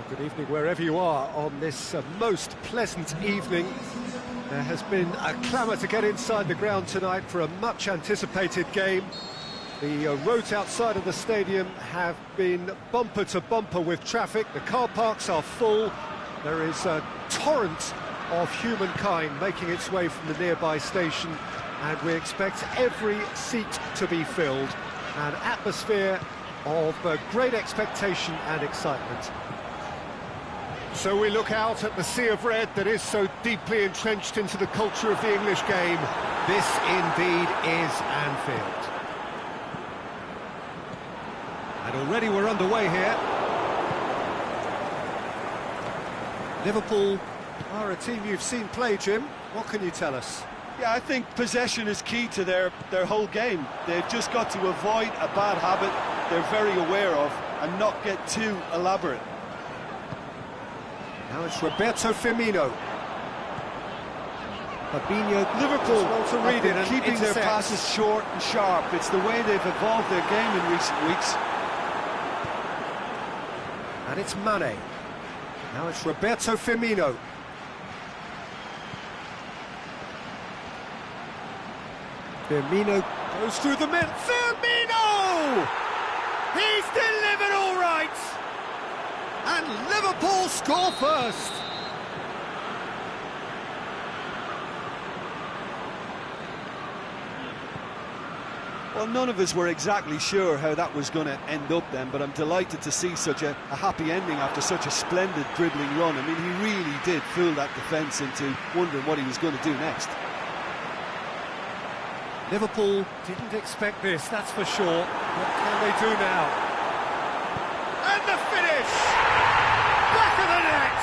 Good evening wherever you are on this most pleasant evening. There has been a clamour to get inside the ground tonight for a much anticipated game. The roads outside of the stadium have been bumper to bumper with traffic. The car parks are full. There is a torrent of humankind making its way from the nearby station, and we expect every seat to be filled. An atmosphere of great expectation and excitement. So we look out at the sea of red that is so deeply entrenched into the culture of the English game. This indeed is Anfield. And already we're underway here. Liverpool are a team you've seen play, Jim. What can you tell us? Yeah, I think possession is key to their whole game. They've just got to avoid a bad habit they're very aware of and not get too elaborate. Now it's Roberto Firmino. Fabinho, Liverpool well to read it, keeping their passes short and sharp. It's the way they've evolved their game in recent weeks. And it's Mane. Now it's Roberto Firmino. Firmino goes through the middle. Firmino! He's delivered all right! And Liverpool score first! Well, none of us were exactly sure how that was going to end up then, but I'm delighted to see such a happy ending after such a splendid dribbling run. I mean, he really did fool that defence into wondering what he was going to do next. Liverpool didn't expect this, that's for sure. What can they do now? And the finish! Back of the net!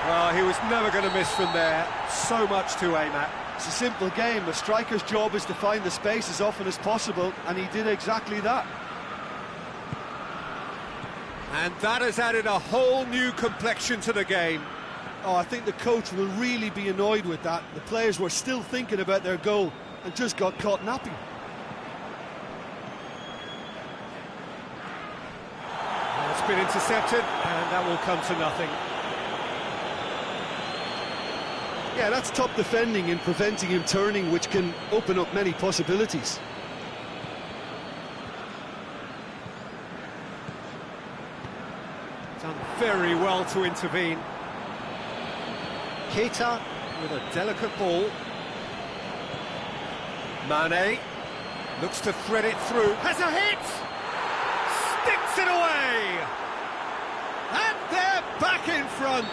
Well, he was never going to miss from there. So much to aim at. It's a simple game. A striker's job is to find the space as often as possible, and he did exactly that. And that has added a whole new complexion to the game. Oh, I think the coach will really be annoyed with that. The players were still thinking about their goal and just got caught napping. Well, it's been intercepted, and that will come to nothing. Yeah, that's top defending and preventing him turning, which can open up many possibilities. Done very well to intervene. Keita with a delicate ball. Mane looks to thread it through. Has a hit! Sticks it away! And they're back in front!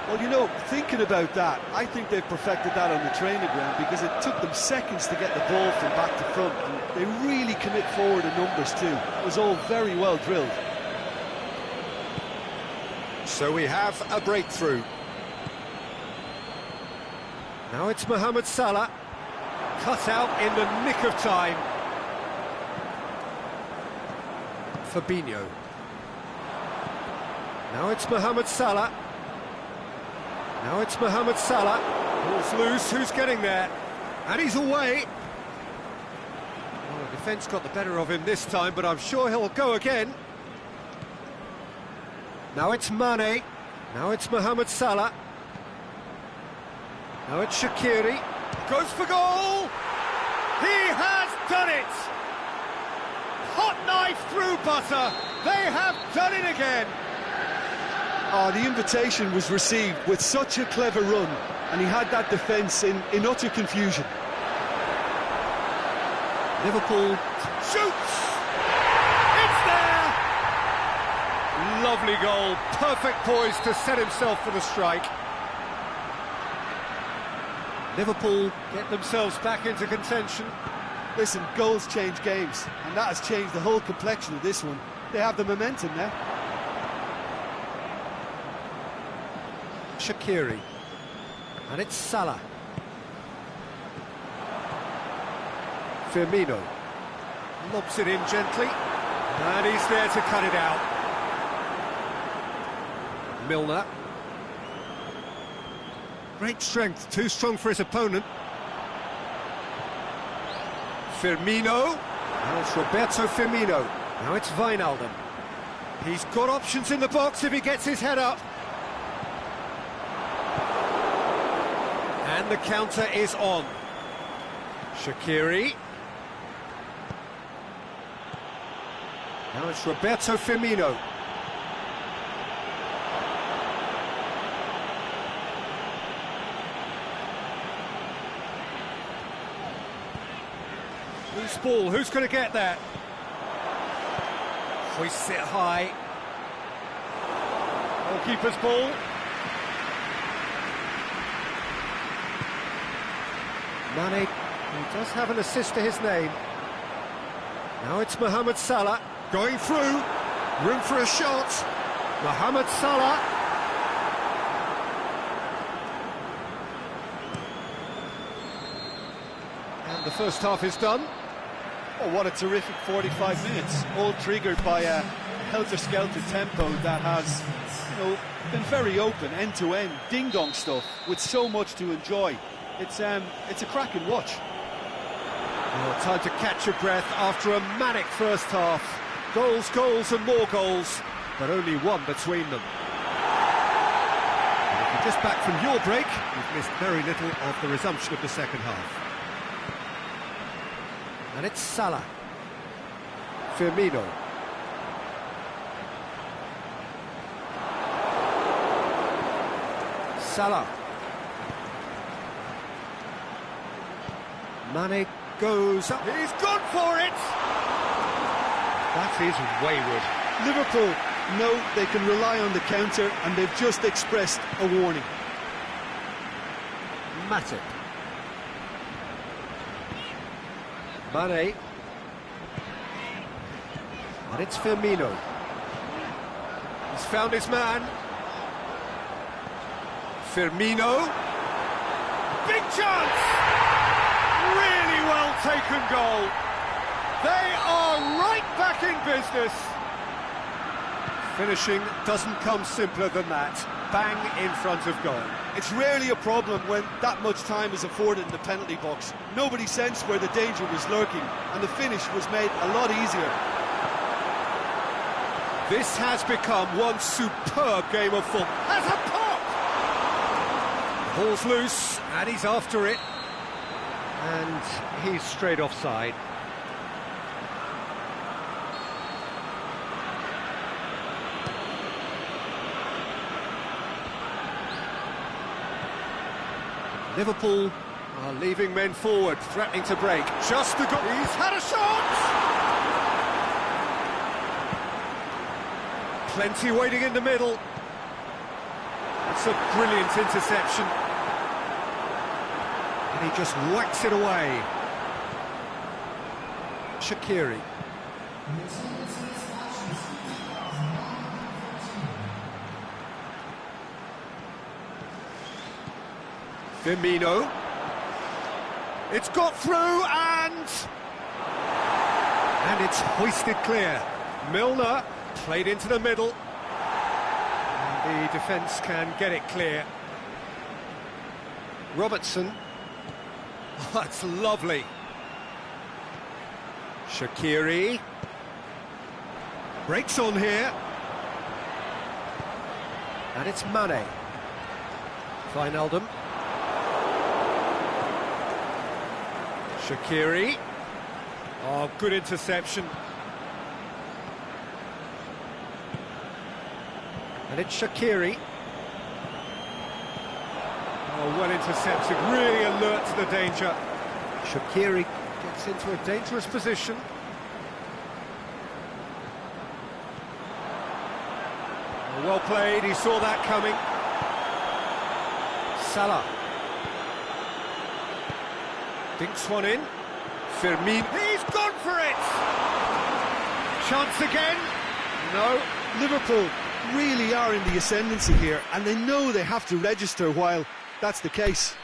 Well, you know, thinking about that, I think they've perfected that on the training ground because it took them seconds to get the ball from back to front, and they really commit forward in numbers too. It was all very well drilled. So we have a breakthrough. Now it's Mohamed Salah, cut out in the nick of time. Fabinho. Now it's Mohamed Salah. Now it's Mohamed Salah. Ball's loose, who's getting there? And he's away. Well, the defence got the better of him this time, but I'm sure he'll go again. Now it's Mane. Now it's Mohamed Salah. Now it's Shaqiri. Goes for goal! He has done it! Hot knife through butter. They have done it again. Oh, the invitation was received with such a clever run, and he had that defence in utter confusion. Liverpool shoots! It's there! Lovely goal, perfect poise to set himself for the strike. Liverpool get themselves back into contention. Listen, goals change games, and that has changed the whole complexion of this one. They have the momentum now. Shaqiri, and it's Salah. Firmino lobs it in gently, and he's there to cut it out. Milner, great strength, too strong for his opponent. Firmino, now it's Roberto Firmino, now it's Wijnaldum. He's got options in the box if he gets his head up. And the counter is on. Shaqiri. Now it's Roberto Firmino. Loose ball, who's going to get that? Hoists it high. Goalkeeper's ball. Mane, who does have an assist to his name. Now it's Mohamed Salah, going through. Room for a shot. Mohamed Salah. And the first half is done. Oh, what a terrific 45 minutes, all triggered by a helter-skelter tempo that has, been very open, end-to-end, ding-dong stuff, with so much to enjoy. It's a cracking watch. Well, time to catch your breath after a manic first half. Goals, goals and more goals, but only one between them. And if you're just back from your break, you've missed very little of the resumption of the second half. And it's Salah. Firmino. Salah. Mane goes up. He's gone for it! That is wayward. Liverpool know they can rely on the counter, and they've just expressed a warning. Matip. Mane. And it's Firmino. He's found his man. Firmino. Big chance! Really well taken goal. They are right back in business. Finishing doesn't come simpler than that. Bang in front of goal. It's rarely a problem when that much time is afforded in the penalty box. Nobody sensed where the danger was lurking, and the finish was made a lot easier. This has become one superb game of football. Has a pop! The ball's loose, and he's after it. And he's straight offside. Liverpool are leaving men forward, threatening to break. Just the goal. He's had a shot! Plenty waiting in the middle. It's a brilliant interception. And he just whacks it away. Shaqiri. Firmino. It's got through and it's hoisted clear. Milner played into the middle. And the defence can get it clear. Robertson. Oh, that's lovely. Shaqiri. Breaks on here. And it's Mane. Wijnaldum. Shaqiri. Oh, good interception. And it's Shaqiri. Oh, well intercepted, really alert to the danger. Shaqiri gets into a dangerous position. Oh, well played, he saw that coming. Salah. Dinks one in. Firmino. He's gone for it! Chance again. No. Liverpool really are in the ascendancy here, and they know they have to register while that's the case.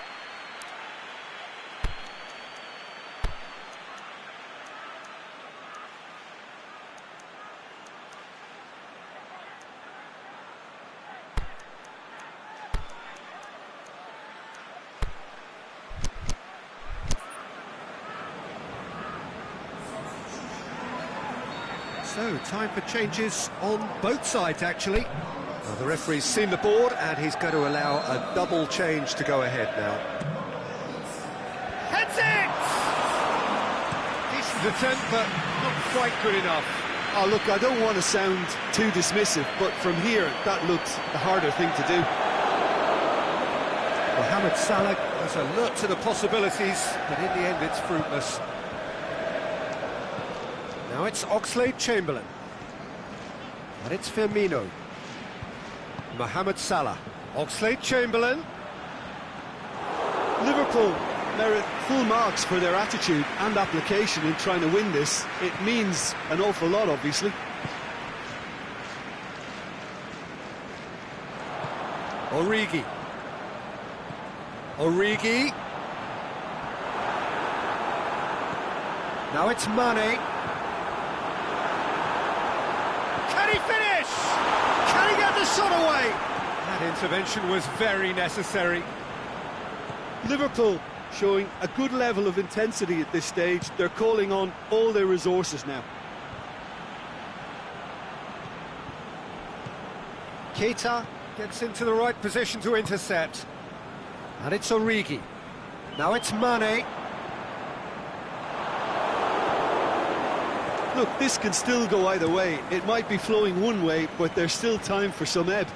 So, time for changes on both sides, actually. Well, the referee's seen the board, and he's going to allow a double change to go ahead now. Heads it! Decent attempt, but not quite good enough. Oh, look, I don't want to sound too dismissive, but from here, that looked the harder thing to do. Mohamed Salah has alert to the possibilities, but in the end it's fruitless. Now it's Oxlade-Chamberlain. And it's Firmino. Mohamed Salah. Oxlade-Chamberlain. Liverpool merit full marks for their attitude and application in trying to win this. It means an awful lot, obviously. Origi. Origi. Now it's Mane. Can he finish? Can he get the shot away? That intervention was very necessary. Liverpool showing a good level of intensity at this stage. They're calling on all their resources now. Keita gets into the right position to intercept. And it's Origi. Now it's Mane. Look, this can still go either way. It might be flowing one way, but there's still time for some ebb.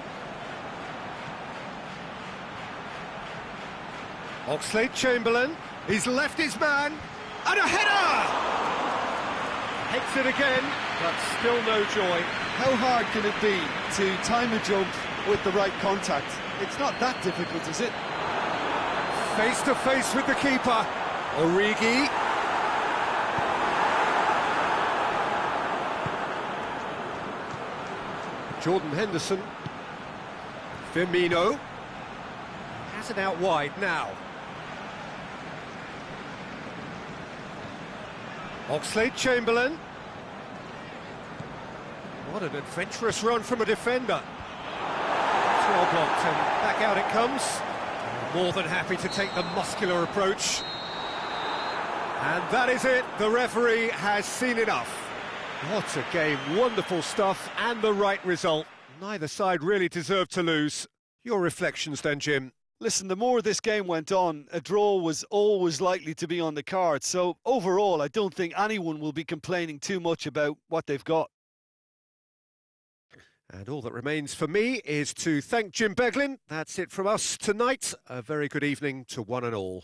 Oxlade-Chamberlain, he's left his man, and a header! Hits it again, but still no joy. How hard can it be to time a jump with the right contact? It's not that difficult, is it? Face to face with the keeper. Origi. Jordan Henderson. Firmino. Has it out wide now. Oxlade-Chamberlain. What an adventurous run from a defender. It's well blocked, and back out it comes. More than happy to take the muscular approach. And that is it. The referee has seen enough. What a game. Wonderful stuff and the right result. Neither side really deserved to lose. Your reflections then, Jim? Listen, the more this game went on, a draw was always likely to be on the card. So overall, I don't think anyone will be complaining too much about what they've got. And all that remains for me is to thank Jim Beglin. That's it from us tonight. A very good evening to one and all.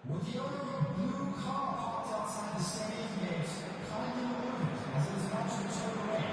With the owner of a blue car parked outside the stadium gate, kindly remove it as it is about to turn away.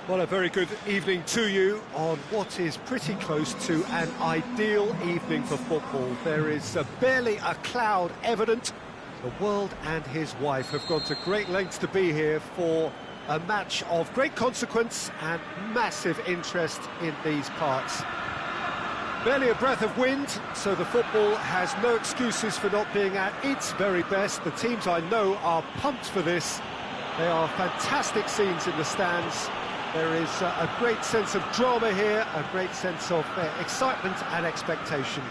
Well, a very good evening to you on what is pretty close to an ideal evening for football. There is barely a cloud evident. The world and his wife have gone to great lengths to be here for a match of great consequence and massive interest in these parts. Barely a breath of wind, so the football has no excuses for not being at its very best. The teams I know are pumped for this. They are fantastic scenes in the stands. There is a great sense of drama here, a great sense of excitement and expectation.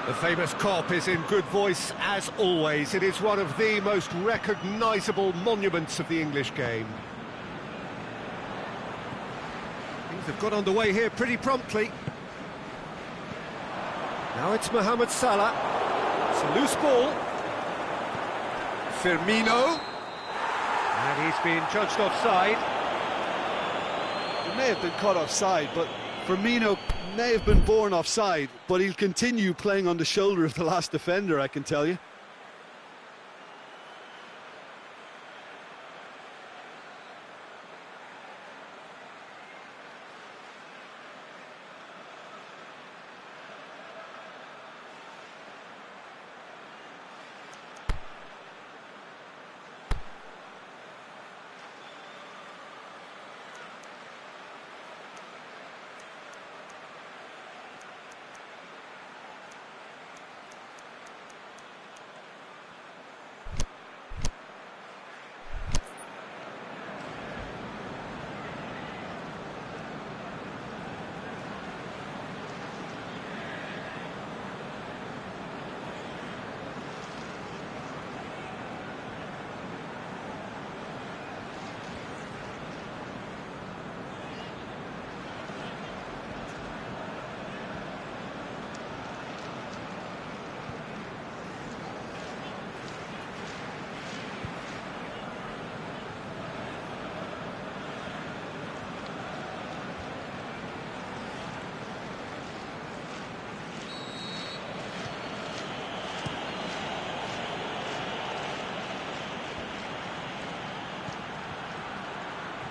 The famous Kop is in good voice as always. It is one of the most recognisable monuments of the English game. Things have got underway here pretty promptly. Now it's Mohamed Salah. It's a loose ball. Firmino. And he's been judged offside. He may have been caught offside, but Firmino may have been born offside, but he'll continue playing on the shoulder of the last defender, I can tell you.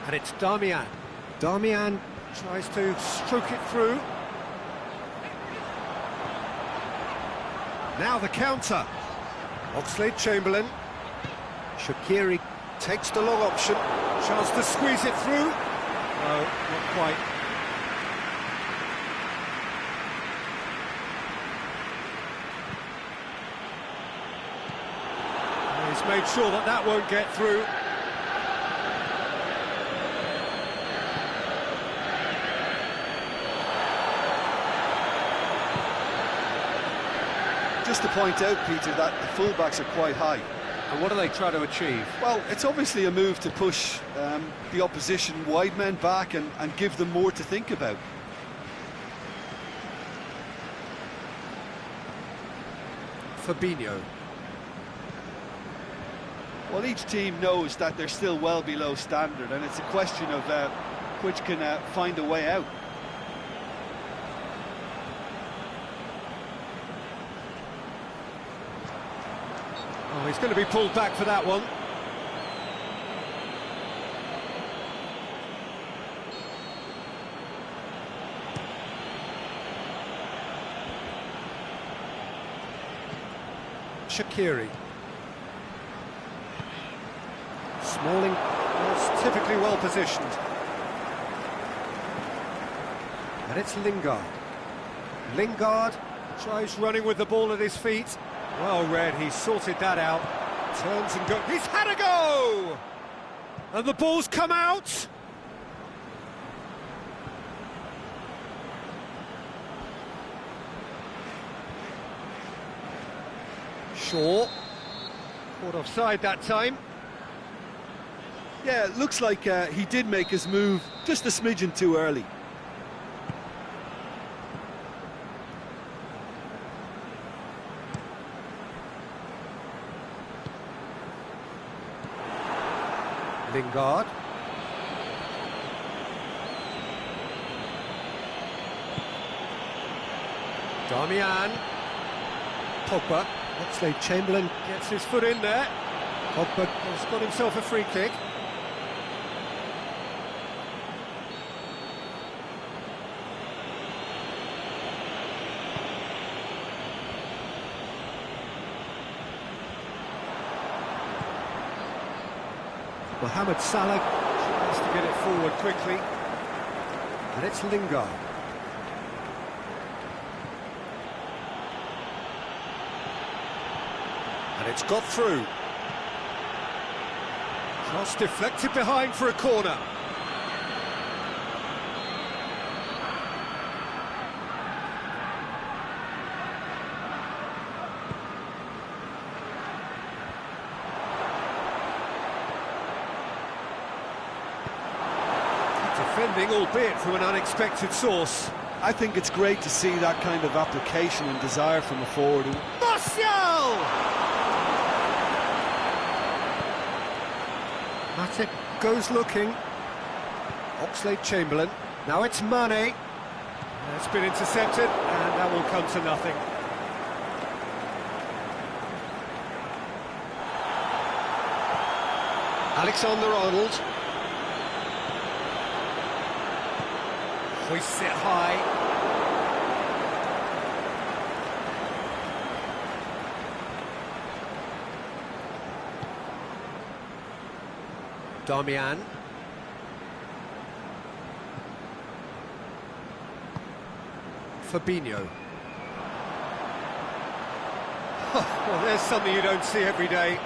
And it's Darmian. Darmian tries to stroke it through. Now the counter. Oxlade-Chamberlain. Shaqiri takes the long option. Chance to squeeze it through. No, not quite. And he's made sure that that won't get through. Just to point out, Peter, that the fullbacks are quite high. And what do they try to achieve? Well, it's obviously a move to push the opposition wide men back and give them more to think about. Fabinho. Well, each team knows that they're still well below standard, and it's a question of which can find a way out. Oh, he's going to be pulled back for that one. Shaqiri. Smalling was typically well positioned. And it's Lingard. Lingard tries running with the ball at his feet. Well read, he sorted that out. Turns and goes. He's had a go! And the ball's come out. Shaw. Caught offside that time. Yeah, it looks like he did make his move just a smidgen too early. Lingard. Darmian. Pogba. Oxlade-Chamberlain gets his foot in there. Pogba has got himself a free kick. Mohamed Salah tries to get it forward quickly. And it's Lingard. And it's got through. Cross deflected behind for a corner. Defending, albeit from an unexpected source. I think it's great to see that kind of application and desire from a forward. Martial! Matip goes looking. Oxlade-Chamberlain. Now it's Mane. It's been intercepted, and that will come to nothing. Alexander-Arnold. Hoists it high. Darmian. Fabinho. Well, there's something you don't see every day.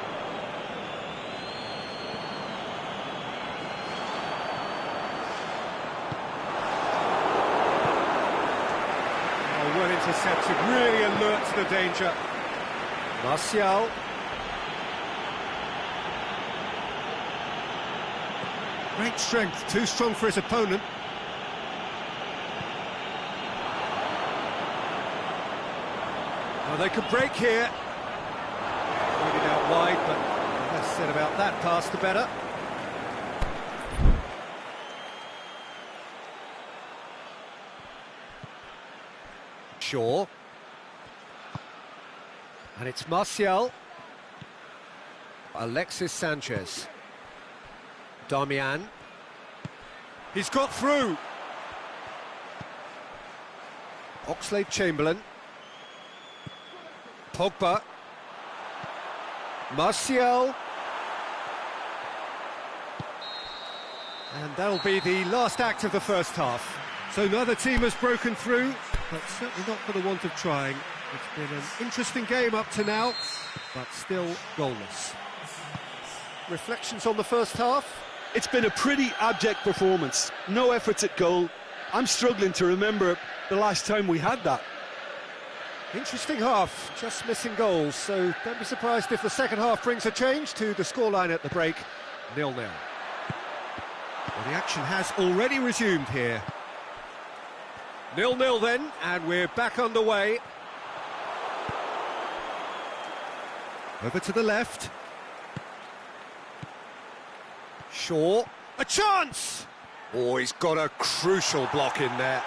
Oh, well intercepted, really alert to the danger. Martial. Great strength, too strong for his opponent. Well, they could break here. Put it out wide, but the less said about that pass, the better. Shaw. And it's Martial. Alexis Sanchez. Darmian. He's got through. Oxlade-Chamberlain. Pogba. Martial. And that'll be the last act of the first half. So neither team has broken through, but certainly not for the want of trying. It's been an interesting game up to now, but still goalless. Reflections on the first half? It's been a pretty abject performance. No efforts at goal. I'm struggling to remember the last time we had that. Interesting half, just missing goals, so don't be surprised if the second half brings a change to the scoreline at the break, 0-0. Well, the action has already resumed here. 0-0 then, and we're back underway. Over to the left. Shaw, a chance! Oh, he's got a crucial block in there.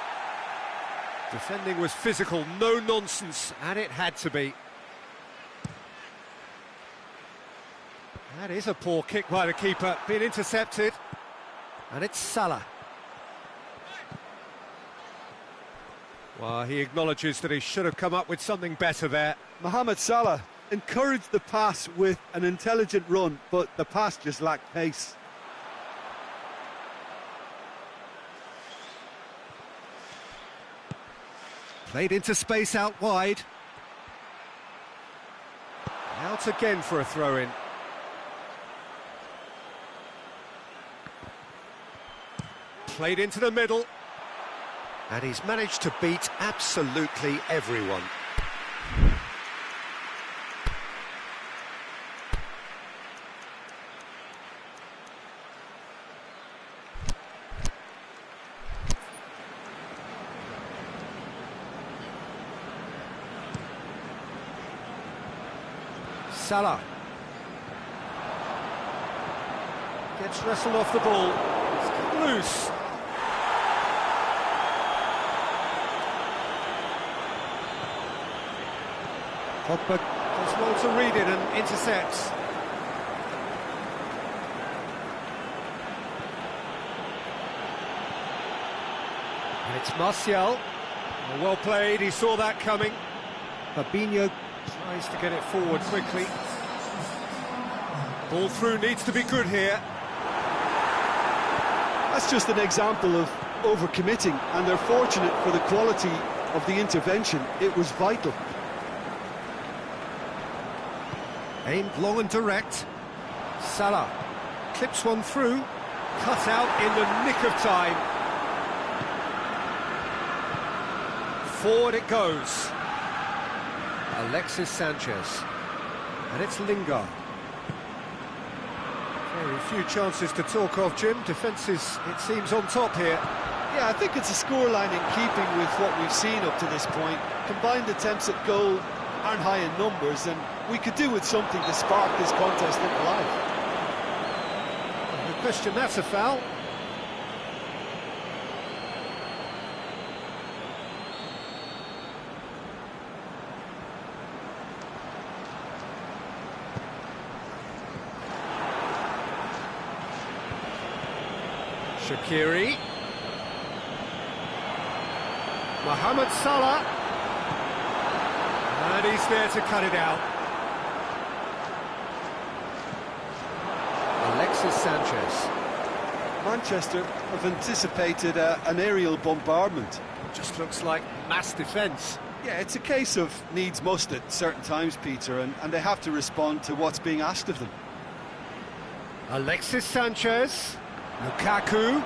Defending was physical, no nonsense, and it had to be. That is a poor kick by the keeper, been intercepted. And it's Salah. Well, he acknowledges that he should have come up with something better there. Mohamed Salah encouraged the pass with an intelligent run, but the pass just lacked pace. Played into space out wide. Out again for a throw-in. Played into the middle. And he's managed to beat absolutely everyone. Salah gets wrestled off the ball. It's loose. Pogba does well to read it and intercepts. And it's Martial. Well played, he saw that coming. Fabinho tries to get it forward quickly. Ball through needs to be good here. That's just an example of overcommitting, and they're fortunate for the quality of the intervention. It was vital. Aimed long and direct. Salah clips one through, cut out in the nick of time. Forward it goes. Alexis Sanchez. And it's Lingard. Very few chances to talk of, Jim. Defence is, it seems, on top here. Yeah, I think it's a scoreline in keeping with what we've seen up to this point. Combined attempts at goal aren't high in numbers, and we could do with something to spark this contest into life. No question that's a foul. Shaqiri. Mohamed Salah. And he's there to cut it out. Alexis Sanchez. Manchester have anticipated an aerial bombardment. Just looks like mass defence. Yeah, it's a case of needs must at certain times, Peter, and they have to respond to what's being asked of them. Alexis Sanchez. Lukaku.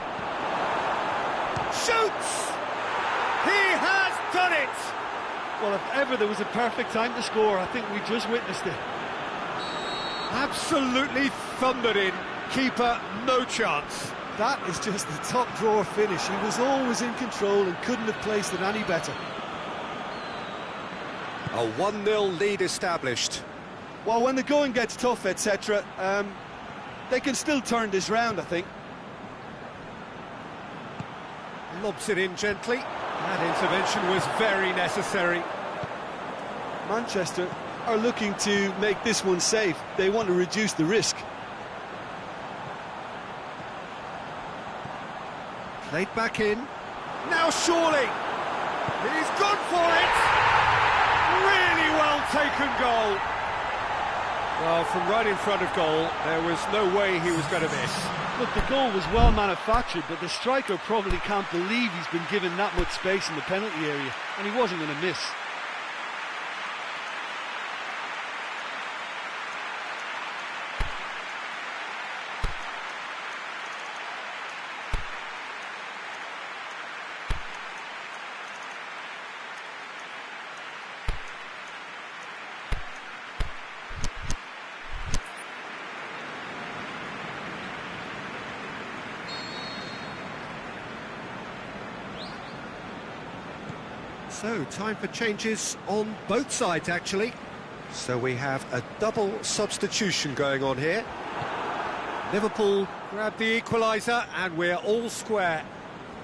Shoots! He has done it! Well, if ever there was a perfect time to score, I think we just witnessed it. Absolutely thundered in. Keeper, no chance. That is just the top drawer finish. He was always in control and couldn't have placed it any better. A 1-0 lead established. Well, when the going gets tough, etc., they can still turn this round, I think. Lobs it in gently. That intervention was very necessary. Manchester are looking to make this one safe. They want to reduce the risk. Played back in. Now surely. He's gone for it. Really well taken goal. Well, from right in front of goal, there was no way he was going to miss. Look, the goal was well manufactured, but the striker probably can't believe he's been given that much space in the penalty area, and he wasn't going to miss. So, time for changes on both sides, actually. So we have a double substitution going on here. Liverpool grab the equaliser, and we're all square.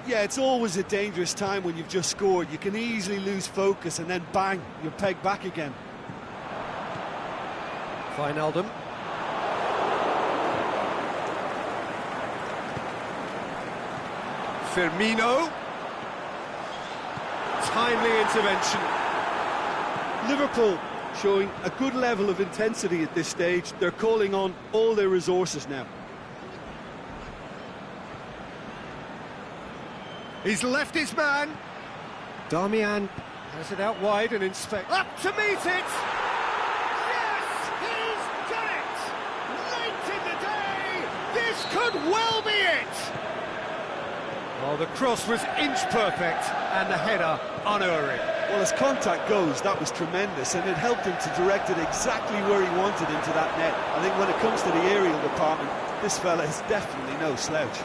Yeah, it's always a dangerous time when you've just scored. You can easily lose focus, and then bang, you're pegged back again. Wijnaldum. Firmino. Timely intervention. Liverpool showing a good level of intensity at this stage. They're calling on all their resources now. He's left his man. Darmian has it out wide and inspect. Up to meet it! Yes, he's done it! Late in the day, this could well be it! Oh, the cross was inch perfect and the header unerring. Well, as contact goes, that was tremendous, and it helped him to direct it exactly where he wanted into that net. I think when it comes to the aerial department, this fella is definitely no slouch.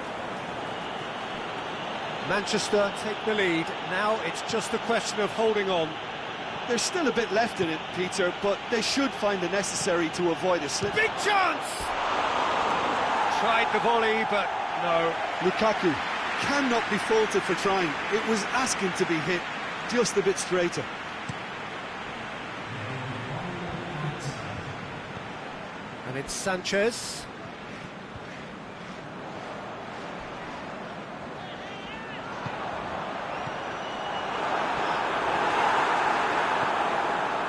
Manchester take the lead. Now it's just a question of holding on. There's still a bit left in it, Peter, but they should find the necessary to avoid a slip. Big chance! Tried the volley, but no. Lukaku cannot be faulted for trying. It was asking to be hit just a bit straighter. And it's Sanchez.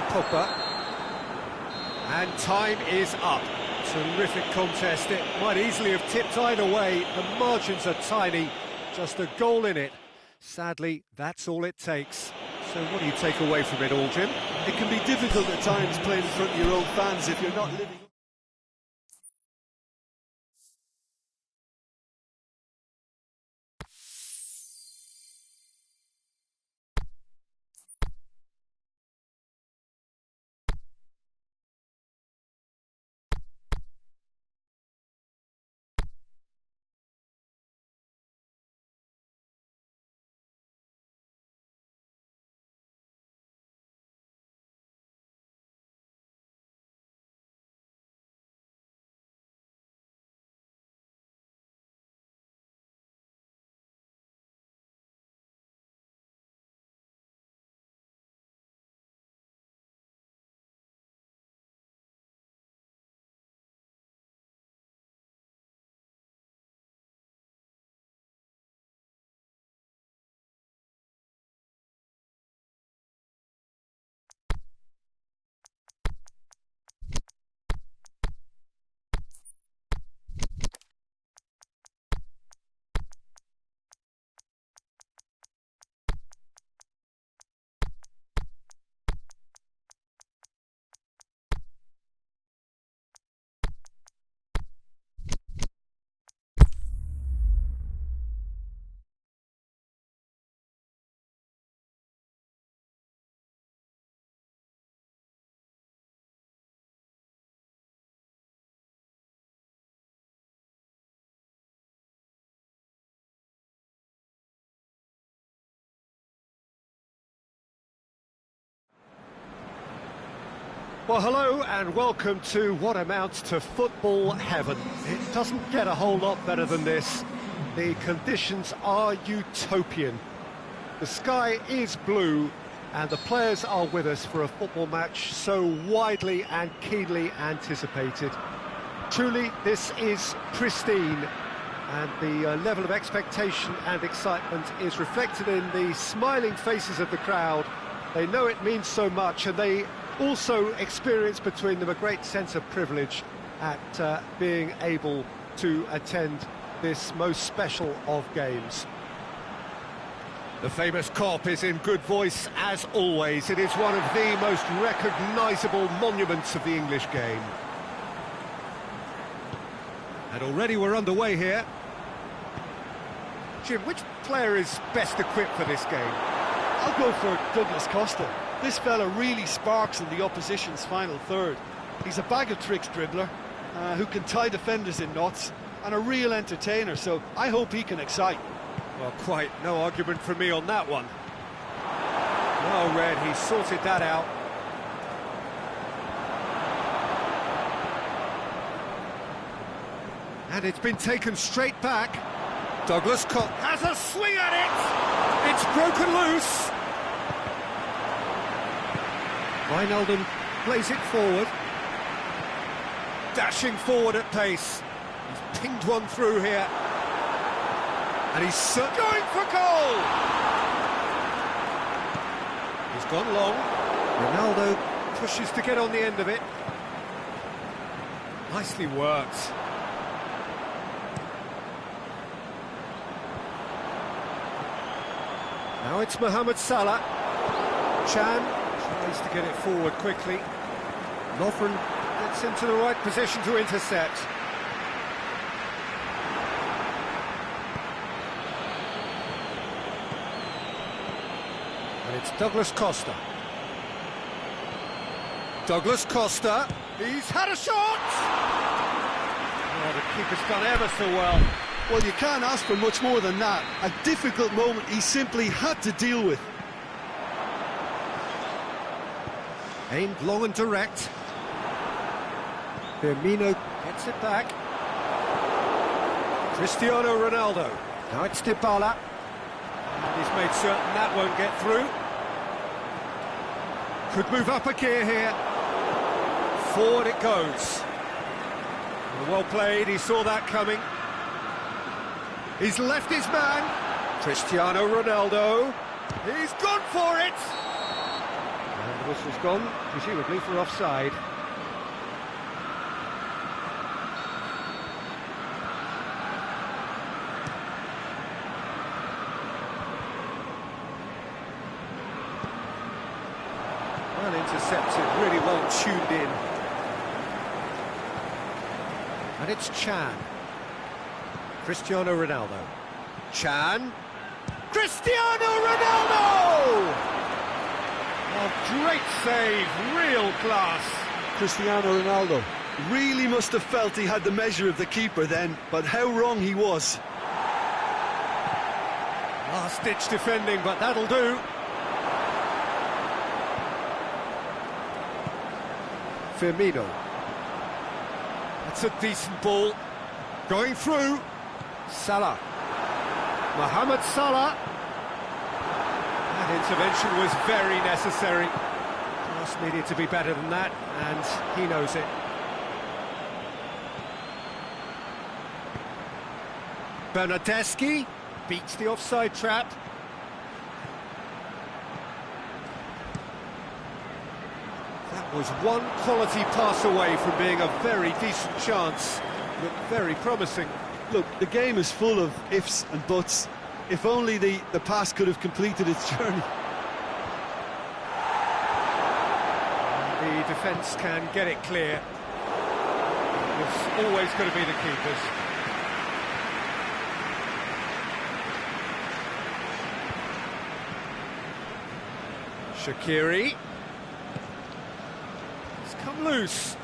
Pogba. And time is up. Terrific contest. It might easily have tipped either way. The margins are tiny, just a goal in it. Sadly, that's all it takes. So what do you take away from it all, Jim? It can be difficult at times playing in front of your own fans if you're not living up. Well, hello and welcome to what amounts to football heaven. It doesn't get a whole lot better than this. The conditions are utopian. The sky is blue and the players are with us for a football match so widely and keenly anticipated. Truly, this is pristine, and the level of expectation and excitement is reflected in the smiling faces of the crowd. They know it means so much, and they also experience between them a great sense of privilege at being able to attend this most special of games. The famous Kop is in good voice as always. It is one of the most recognisable monuments of the English game. And already we're underway here. Jim, which player is best equipped for this game? I'll go for Douglas Costa. This fella really sparks in the opposition's final third. He's a bag-of-tricks dribbler who can tie defenders in knots, and a real entertainer, so I hope he can excite. Well, quite no argument from me on that one. Well read, he sorted that out. And it's been taken straight back. Douglas Kop has a swing at it! It's broken loose! Wijnaldum plays it forward. Dashing forward at pace. He's pinged one through here. And he's going for goal! He's gone long. Ronaldo pushes to get on the end of it. Nicely worked. Now it's Mohamed Salah. Chan tries to get it forward quickly. Lovren gets into the right position to intercept. And it's Douglas Costa. Douglas Costa, he's had a shot! Oh, the keeper's done ever so well. Well, you can't ask for much more than that. A difficult moment he simply had to deal with. Aimed long and direct. Firmino gets it back. Cristiano Ronaldo. Now it's Dybala. And he's made certain that won't get through. Could move up a gear here. Forward it goes. Well played, he saw that coming. He's left his man. Cristiano Ronaldo. He's gone for it. And the whistle's gone, presumably for offside. Well intercepted, really well tuned in. And it's Chan. Cristiano Ronaldo. Chan. Cristiano Ronaldo! Oh, great save, real class. Cristiano Ronaldo really must have felt he had the measure of the keeper then, but how wrong he was. Last-ditch defending, but that'll do. Firmino. That's a decent ball. Going through. Salah. Mohamed Salah. That intervention was very necessary. Pass needed to be better than that, and he knows it. Bernardeschi beats the offside trap. That was one quality pass away from being a very decent chance. Looked very promising. Look, the game is full of ifs and buts. If only the pass could have completed its journey. The defence can get it clear. It's always going to be the keepers. Shaqiri. It's come loose.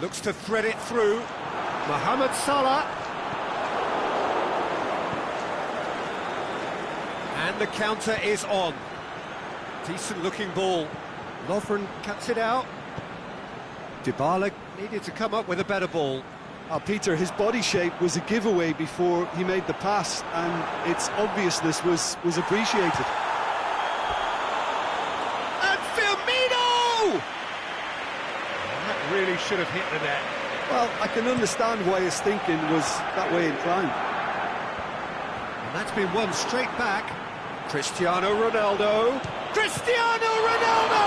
Looks to thread it through. Mohamed Salah. And the counter is on. Decent looking ball. Lovren cuts it out. Dybala needed to come up with a better ball. Peter, his body shape was a giveaway before he made the pass, and its obviousness was appreciated. And Firmino! That really should have hit the net. Well, I can understand why his thinking was that way inclined. And that's been won straight back. Cristiano Ronaldo. Cristiano Ronaldo!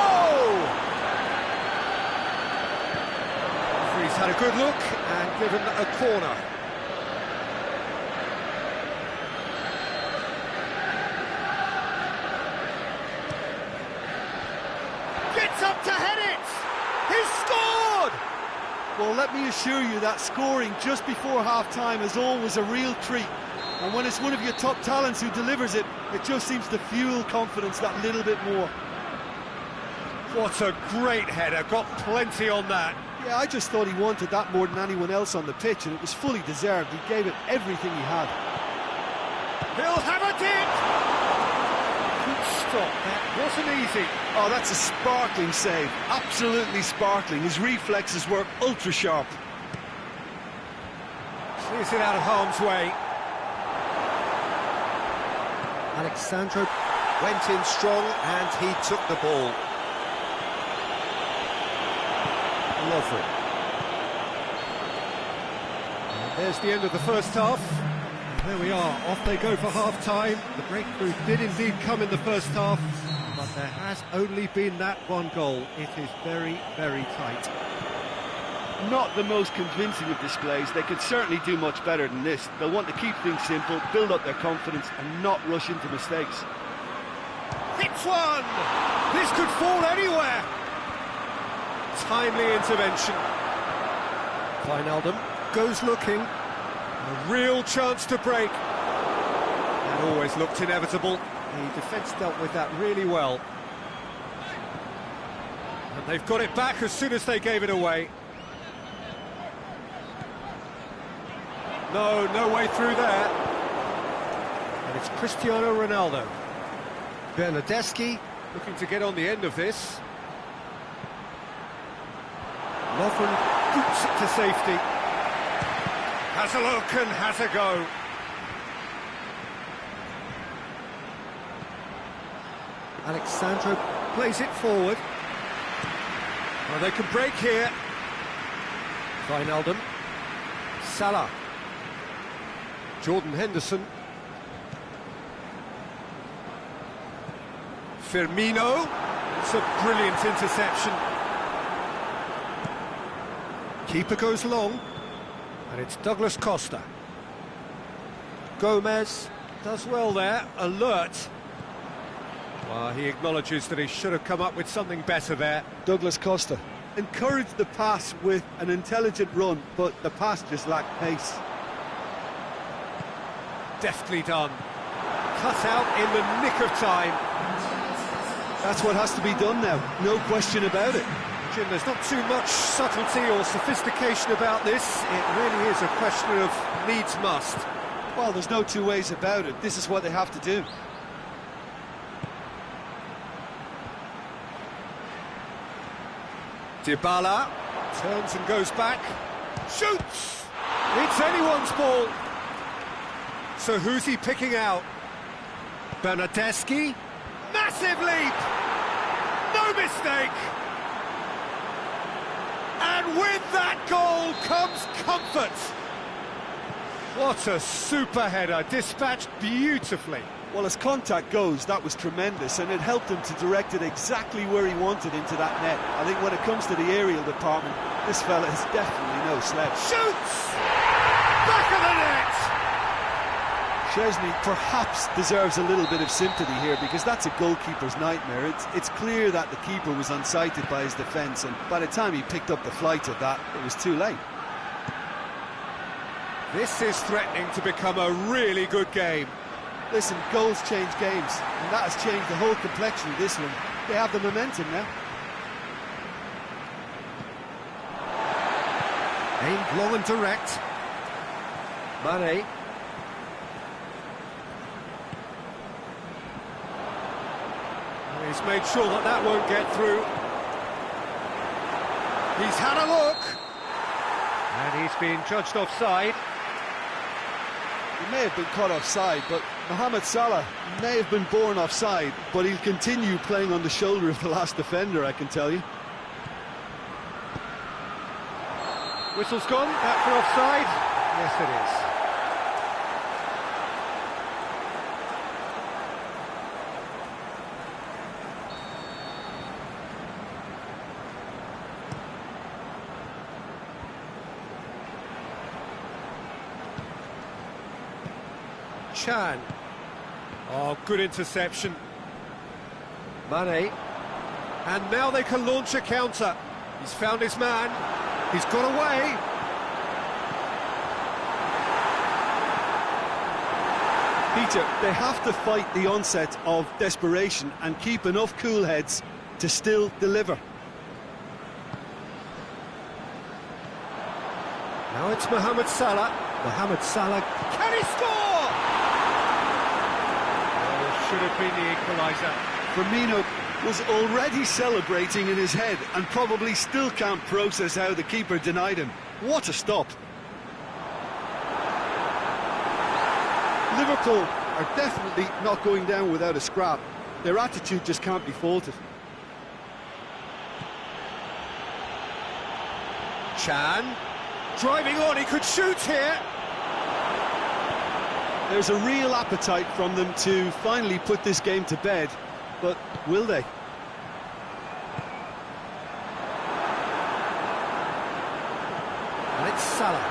He's had a good look and given a corner. Gets up to head it! He's scored! Well, let me assure you that scoring just before half-time is always a real treat. And when it's one of your top talents who delivers it, it just seems to fuel confidence that little bit more. What a great header, got plenty on that. Yeah, I just thought he wanted that more than anyone else on the pitch, and it was fully deserved. He gave it everything he had. He'll have a dig! Good stop, that wasn't easy. Oh, that's a sparkling save, absolutely sparkling. His reflexes were ultra sharp. Clears it out of harm's way. Alexandro went in strong and he took the ball. Lovren. And there's the end of the first half. And there we are, off they go for half-time. The breakthrough did indeed come in the first half, but there has only been that one goal. It is very, very tight. Not the most convincing of displays. They could certainly do much better than this. They'll want to keep things simple, build up their confidence and not rush into mistakes. Hits one! This could fall anywhere! Timely intervention. Wijnaldum goes looking. A real chance to break. That always looked inevitable. The defence dealt with that really well. And they've got it back as soon as they gave it away. No way through there. And it's Cristiano Ronaldo. Bernardeschi looking to get on the end of this. Lovren boots it to safety. Has a look and has a go. Alexandro plays it forward. Well, they can break here. Wijnaldum. Salah. Jordan Henderson. Firmino. It's a brilliant interception. Keeper goes long, and it's Douglas Costa. Gomez does well there, alert. Well, he acknowledges that he should have come up with something better there. Douglas Costa encouraged the pass with an intelligent run, but the pass just lacked pace. Deftly done. Cut out in the nick of time. That's what has to be done now, no question about it. Jim, there's not too much subtlety or sophistication about this. It really is a question of needs must. Well, there's no two ways about it. This is what they have to do. Dybala turns and goes back. Shoots! It's anyone's ball. So who's he picking out? Bernardeschi. Massive leap! No mistake! And with that goal comes comfort. What a super header, dispatched beautifully. Well, as contact goes, that was tremendous, and it helped him to direct it exactly where he wanted into that net. I think when it comes to the aerial department, this fella is definitely no slouch. Shoots! Back of the net! Szczesny perhaps deserves a little bit of sympathy here, because that's a goalkeeper's nightmare. It's clear that the keeper was unsighted by his defence, and by the time he picked up the flight of that, it was too late. This is threatening to become a really good game. Listen, goals change games, and that has changed the whole complexion of this one. They have the momentum now. Aimed long and direct. Mane. He's made sure that that won't get through. He's had a look. And he's been judged offside. He may have been caught offside, but Mohamed Salah may have been born offside, but he'll continue playing on the shoulder of the last defender, I can tell you. Whistle's gone, that for offside? Yes, it is. Chan. Oh, good interception. Mane. And now they can launch a counter. He's found his man. He's got away. Peter, they have to fight the onset of desperation and keep enough cool heads to still deliver. Now it's Mohamed Salah. Mohamed Salah. Can he score? Oh, should have been the equaliser. Firmino was already celebrating in his head and probably still can't process how the keeper denied him. What a stop. Liverpool are definitely not going down without a scrap. Their attitude just can't be faulted. Chan. Driving on, he could shoot here. There's a real appetite from them to finally put this game to bed, but will they? And it's Salah.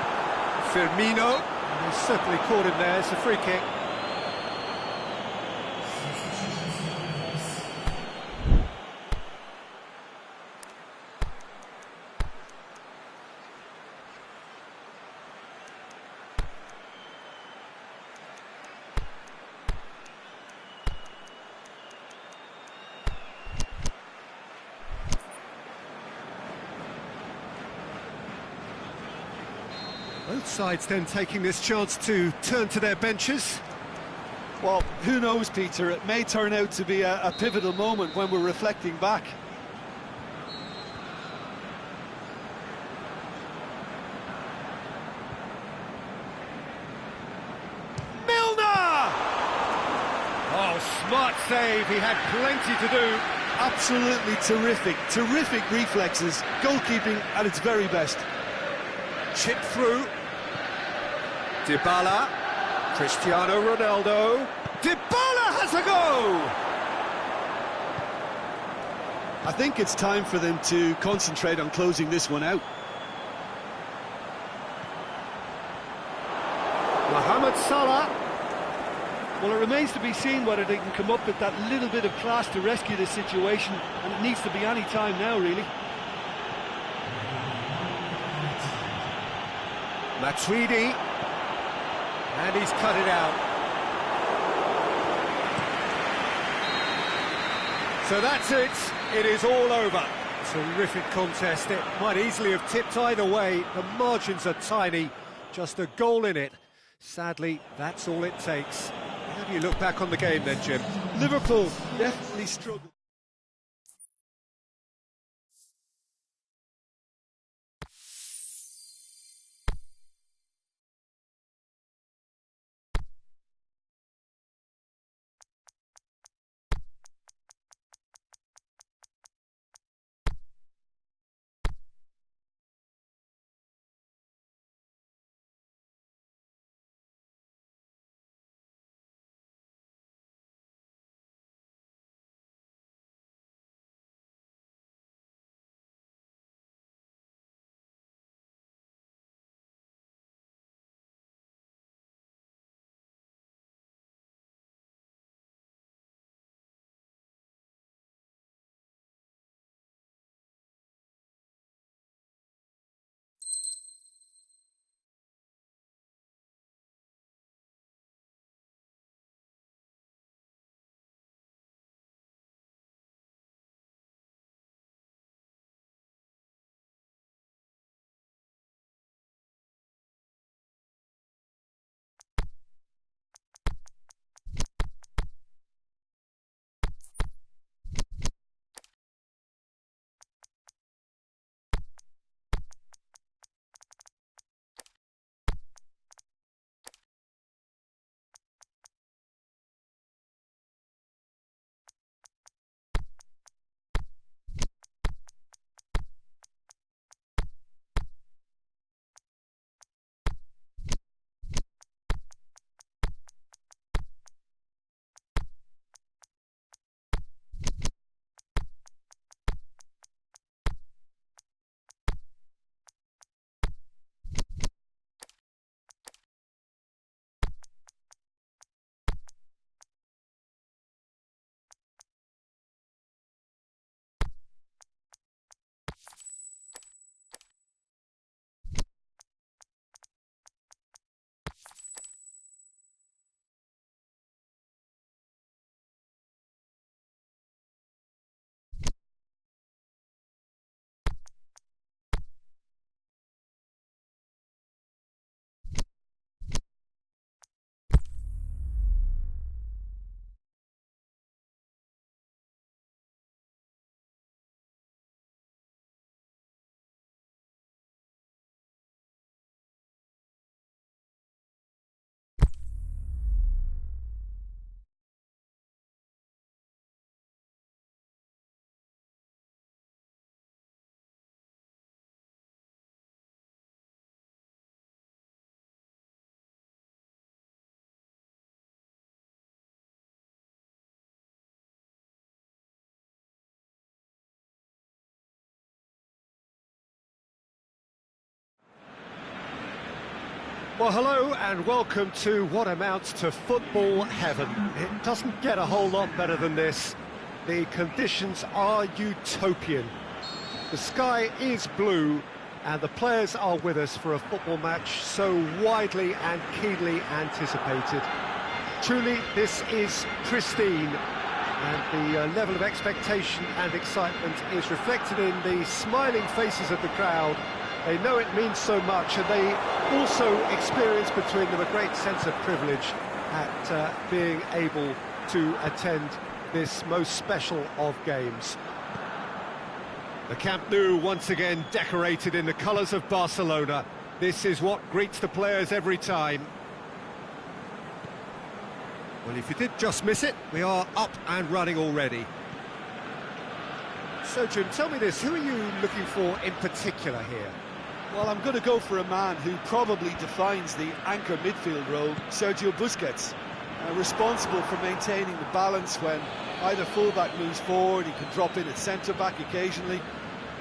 Firmino. And he's certainly caught him there. It's a free kick. Both sides then taking this chance to turn to their benches. Well, who knows, Peter? It may turn out to be a pivotal moment when we're reflecting back. Milner! Oh, smart save. He had plenty to do. Absolutely terrific. Terrific reflexes. Goalkeeping at its very best. Chip through. Dybala, Cristiano Ronaldo. Dybala has a go! I think it's time for them to concentrate on closing this one out. Mohamed Salah. Well, it remains to be seen whether they can come up with that little bit of class to rescue this situation, and it needs to be any time now, really. Matuidi, and he's cut it out. So that's it, it is all over. Terrific contest, it might easily have tipped either way. The margins are tiny, just a goal in it. Sadly, that's all it takes. How do you look back on the game then, Jim? Liverpool definitely struggled. Well, hello and welcome to what amounts to football heaven. It doesn't get a whole lot better than this. The conditions are utopian. The sky is blue and the players are with us for a football match so widely and keenly anticipated. Truly, this is pristine, and the level of expectation and excitement is reflected in the smiling faces of the crowd. They know it means so much, and they also experience between them a great sense of privilege at being able to attend this most special of games. The Camp Nou once again decorated in the colours of Barcelona. This is what greets the players every time. Well, if you did just miss it, we are up and running already. So, Jim, tell me this, who are you looking for in particular here? Well, I'm going to go for a man who probably defines the anchor midfield role, Sergio Busquets. Responsible for maintaining the balance when either fullback moves forward, he can drop in at centre-back occasionally,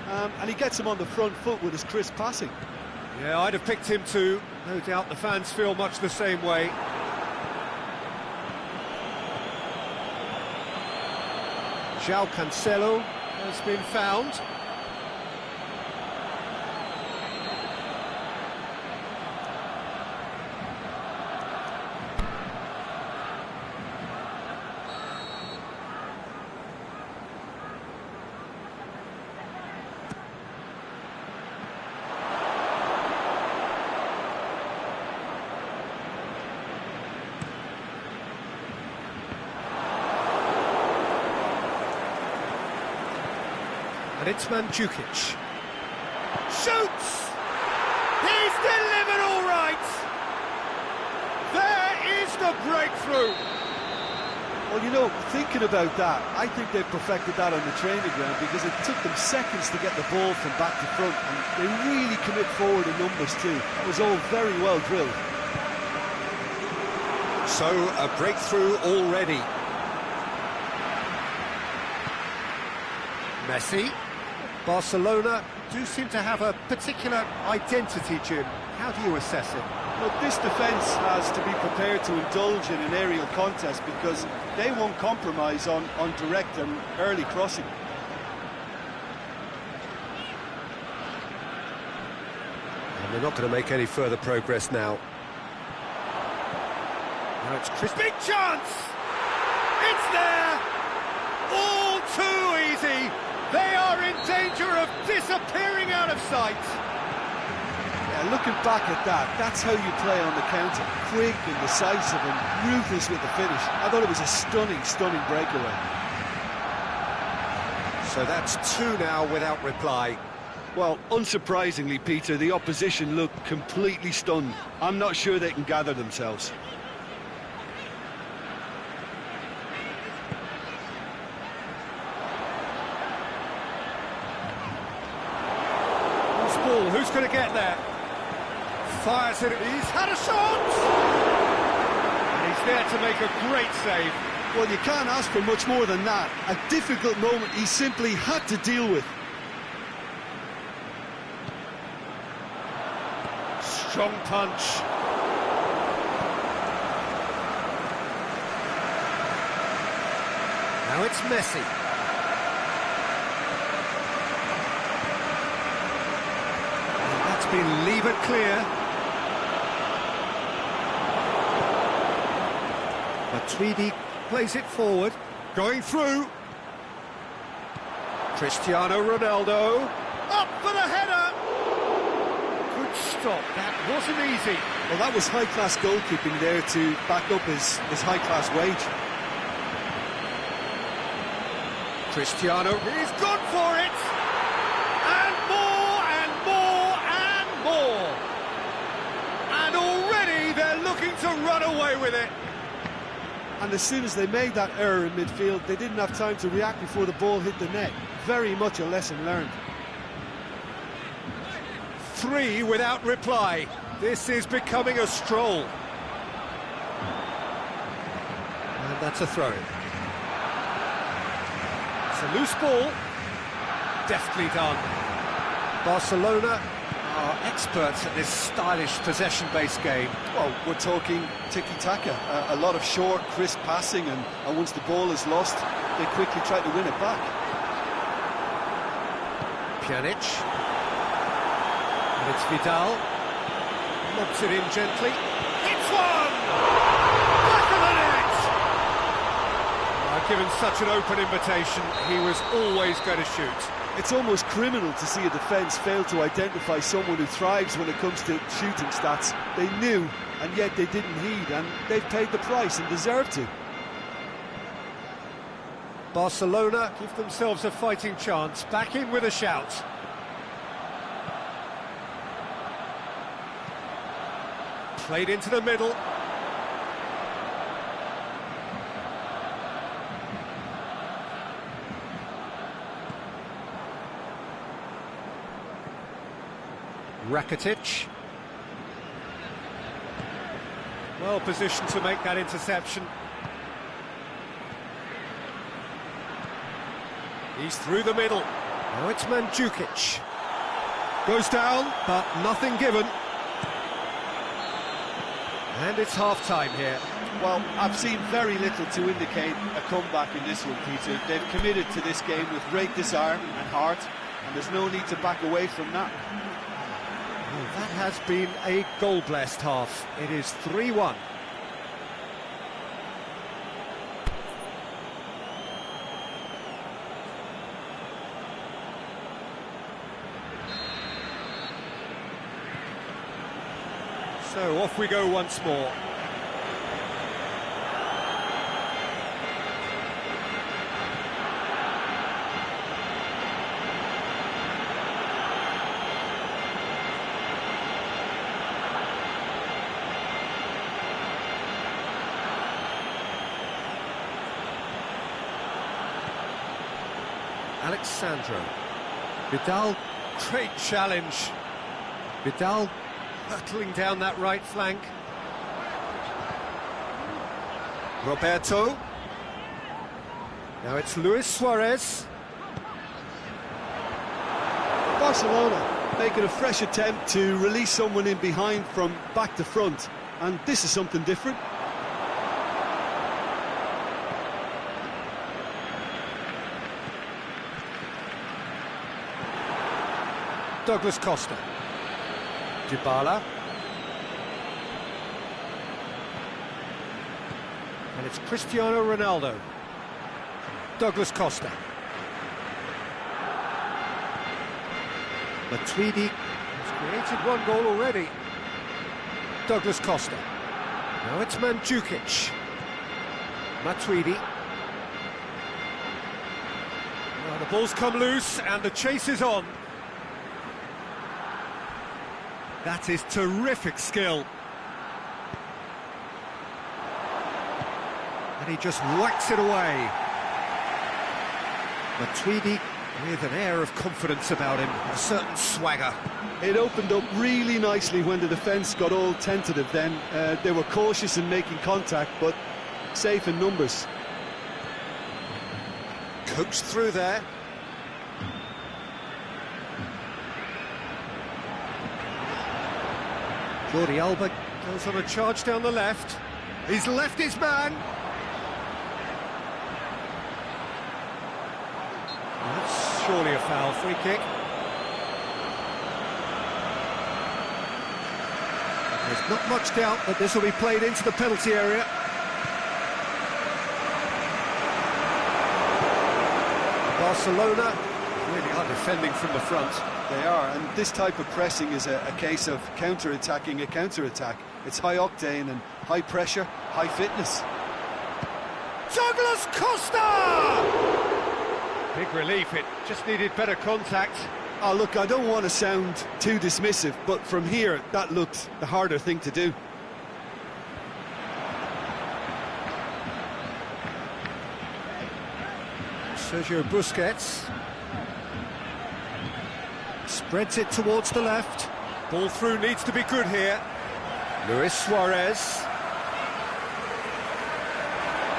and he gets him on the front foot with his crisp passing. Yeah, I'd have picked him too. No doubt the fans feel much the same way. João Cancelo has been found. And it's Mandzukic. Shoots! He's delivered all right! There is the breakthrough! Well, you know, thinking about that, I think they've perfected that on the training ground because it took them seconds to get the ball from back to front, and they really commit forward in numbers too. It was all very well drilled. So, a breakthrough already. Messi. Barcelona do seem to have a particular identity, Jim. How do you assess it? Look, this defence has to be prepared to indulge in an aerial contest because they won't compromise on direct and early crossing. And they're not going to make any further progress now. Now it's Chris. Big chance! It's there! All too easy! They are in danger of disappearing out of sight! Yeah, looking back at that, that's how you play on the counter. Quick and decisive and ruthless with the finish. I thought it was a stunning breakaway. So that's two now without reply. Well, unsurprisingly, Peter, the opposition looked completely stunned. I'm not sure they can gather themselves. Who's going to get there? Fires it. He's had a shot! And he's there to make a great save. Well, you can't ask for much more than that. A difficult moment he simply had to deal with. Strong punch. Now it's Messi. Been levered clear. Matuidi plays it forward, going through. Cristiano Ronaldo, up for the header. Good stop, that wasn't easy. Well, that was high-class goalkeeping there to back up his high-class wage. Cristiano, he's gone for it. And more and more and more. And already they're looking to run away with it. And as soon as they made that error in midfield, they didn't have time to react before the ball hit the net. Very much a lesson learned. 3 without reply. This is becoming a stroll. And that's a throw-in. It's a loose ball. Deftly done. Barcelona are experts at this stylish possession-based game. Well, we're talking tiki-taka. A lot of short, crisp passing, and once the ball is lost, they quickly try to win it back. Pjanic. And it's Vidal. Lobs it in gently. It's one! Back of the net! Given such an open invitation, he was always going to shoot. It's almost criminal to see a defence fail to identify someone who thrives when it comes to shooting stats. They knew, and yet they didn't heed, and they've paid the price and deserve to. Barcelona give themselves a fighting chance, back in with a shout. Played into the middle. Rakitic. Well positioned to make that interception. He's through the middle. Now it's Mandzukic. Goes down, but nothing given. And it's half-time here. Well, I've seen very little to indicate a comeback in this one, Peter. They've committed to this game with great desire and heart, and there's no need to back away from that. Well, that has been a goal-blessed half. It is 3-1. So off we go once more. Alexandro. Vidal, great challenge. Vidal hurtling down that right flank. Roberto. Now it's Luis Suarez. Barcelona making a fresh attempt to release someone in behind from back to front, and this is something different. Douglas Costa. Dybala. And it's Cristiano Ronaldo. Douglas Costa. Matuidi has created one goal already. Douglas Costa. Now it's Mandzukic. Matuidi. Now the ball's come loose and the chase is on. That is terrific skill. And he just whacks it away. Matuidi with an air of confidence about him, a certain swagger. It opened up really nicely when the defence got all tentative then. They were cautious in making contact, but safe in numbers. Coached through there. Jordi Alba goes on a charge down the left. He's left his man. That's surely a foul. Free kick. There's not much doubt that this will be played into the penalty area. Barcelona really are defending from the front. They are, and this type of pressing is a case of counter-attacking a counter-attack. It's high octane and high pressure, high fitness. Douglas Costa! Big relief, it just needed better contact. Oh, look, I don't want to sound too dismissive, but from here, that looked the harder thing to do. Sergio Busquets. Spreads it towards the left. Ball through needs to be good here. Luis Suarez.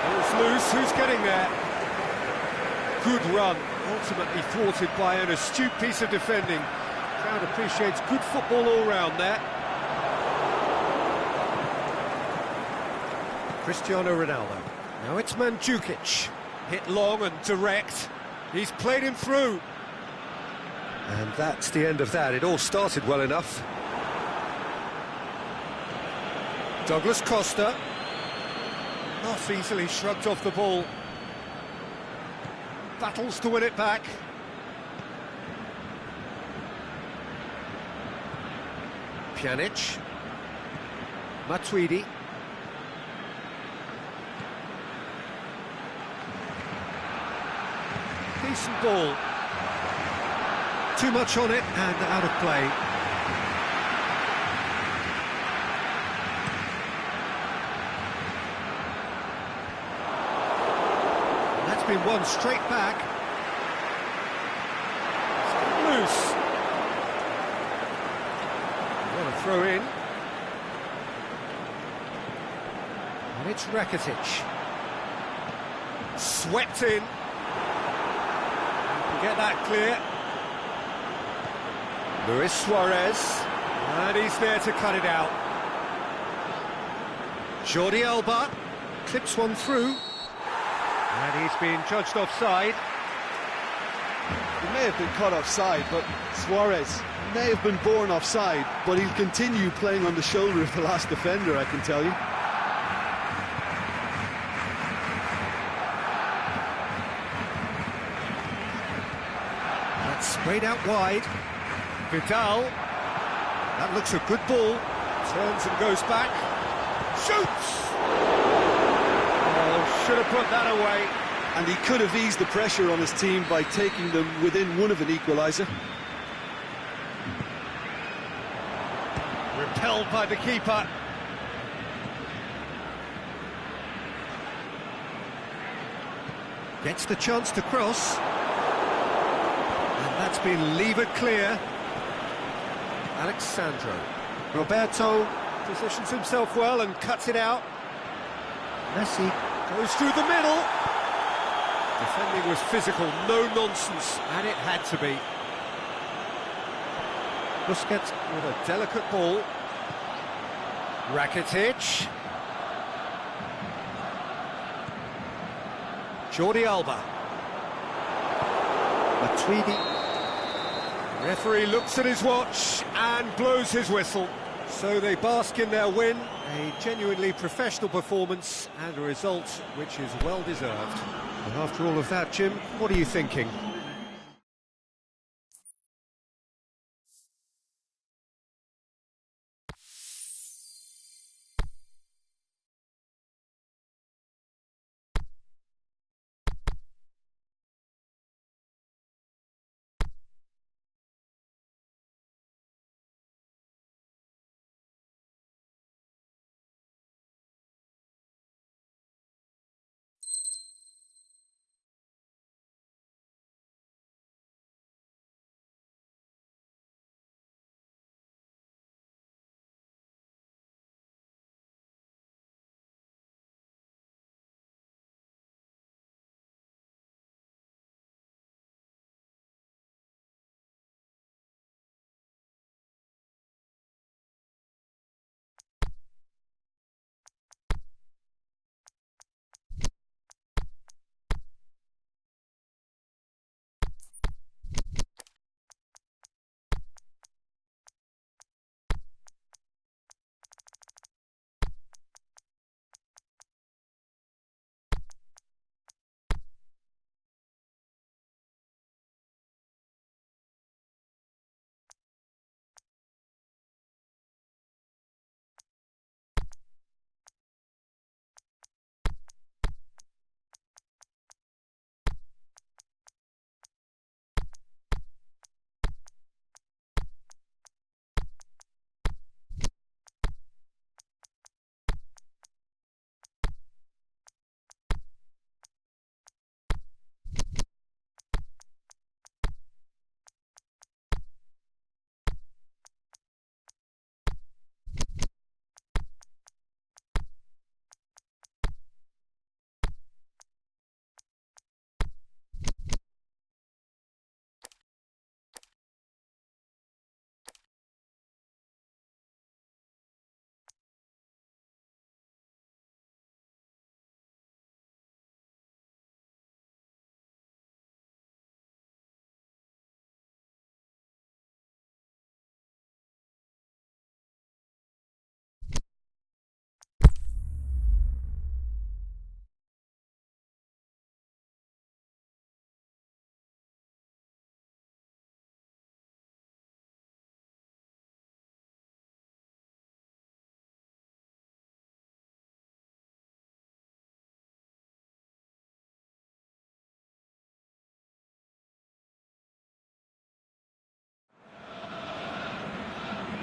Ball's loose, who's getting there? Good run, ultimately thwarted by an astute piece of defending. Crowd appreciates good football all round there. Cristiano Ronaldo. Now it's Mandzukic. Hit long and direct. He's played him through. And that's the end of that. It all started well enough. Douglas Costa. Not easily shrugged off the ball. Battles to win it back. Pjanic. Matuidi. Decent ball. Too much on it and out of play. And that's been won straight back. It's loose. What a throw in. And it's Rakitic. Swept in. Get that clear. Luis Suarez, and he's there to cut it out. Jordi Alba, Clips one through. And he's been judged offside. He may have been caught offside, but Suarez may have been born offside, but he'll continue playing on the shoulder of the last defender, I can tell you. That's sprayed out wide. Vidal. That looks a good ball. Turns and goes back. Shoots! Oh, should have put that away. And he could have eased the pressure on his team by taking them within one of an equaliser. Repelled by the keeper. Gets the chance to cross. And that's been levered clear. Alexandro. Roberto positions himself well and cuts it out. Messi goes through the middle. Defending was physical, no nonsense, and it had to be. Busquets with a delicate ball. Rakitic. Jordi Alba. Matuidi. Referee looks at his watch and blows his whistle. So they bask in their win, a genuinely professional performance and a result which is well deserved. And after all of that, Jim, what are you thinking?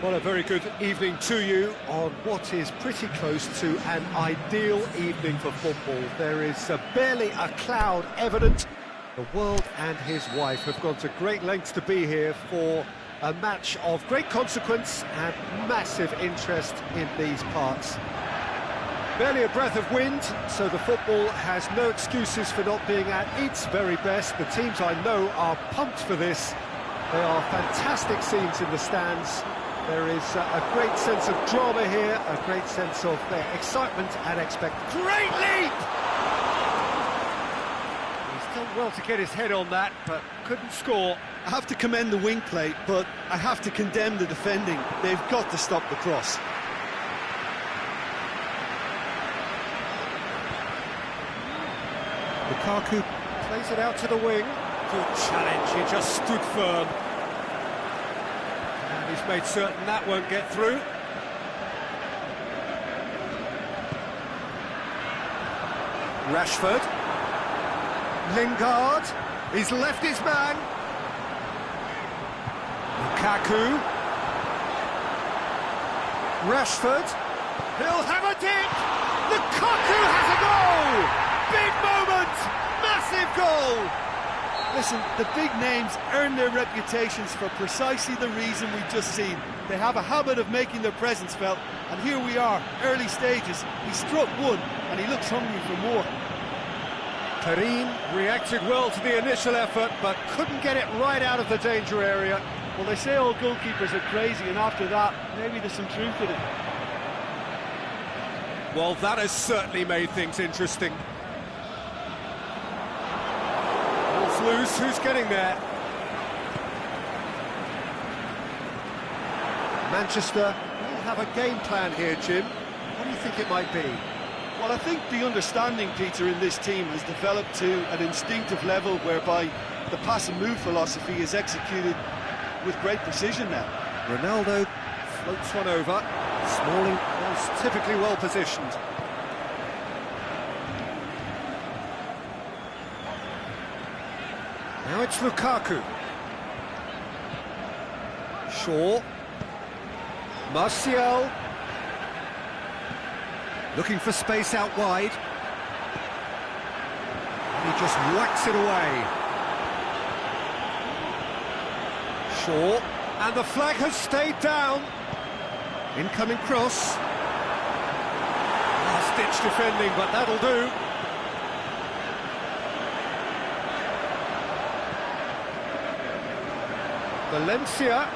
Well, a very good evening to you on what is pretty close to an ideal evening for football. There is barely a cloud evident. The world and his wife have gone to great lengths to be here for a match of great consequence and massive interest in these parts. Barely a breath of wind, so the football has no excuses for not being at its very best. The teams I know are pumped for this. They are fantastic scenes in the stands. There is a great sense of drama here, a great sense of excitement and expectation. Great leap! He's done well to get his head on that, but couldn't score. I have to commend the wing play, but I have to condemn the defending. They've got to stop the cross. Lukaku plays it out to the wing. Good challenge, he just stood firm. And he's made certain that won't get through. Rashford. Lingard. He's left his man. Lukaku. Rashford. He'll have a dip. Lukaku has a goal! Big moment! Massive goal! Listen, the big names earn their reputations for precisely the reason we've just seen. They have a habit of making their presence felt, and here we are, early stages. He struck one, and he looks hungry for more. Karim reacted well to the initial effort, but couldn't get it right out of the danger area. Well, they say all goalkeepers are crazy, and after that, maybe there's some truth in it. Well, that has certainly made things interesting. Ball's loose, who's getting there? Manchester will have a game plan here, Jim. What do you think it might be? Well, I think the understanding, Peter, in this team has developed to an instinctive level whereby the pass and move philosophy is executed with great precision now. Ronaldo floats one over. Smalling was typically well positioned. Now it's Lukaku. Shaw. Martial. Looking for space out wide. And he just whacks it away. Shaw. And the flag has stayed down. Incoming cross. Last-ditch defending, but that'll do. Valencia.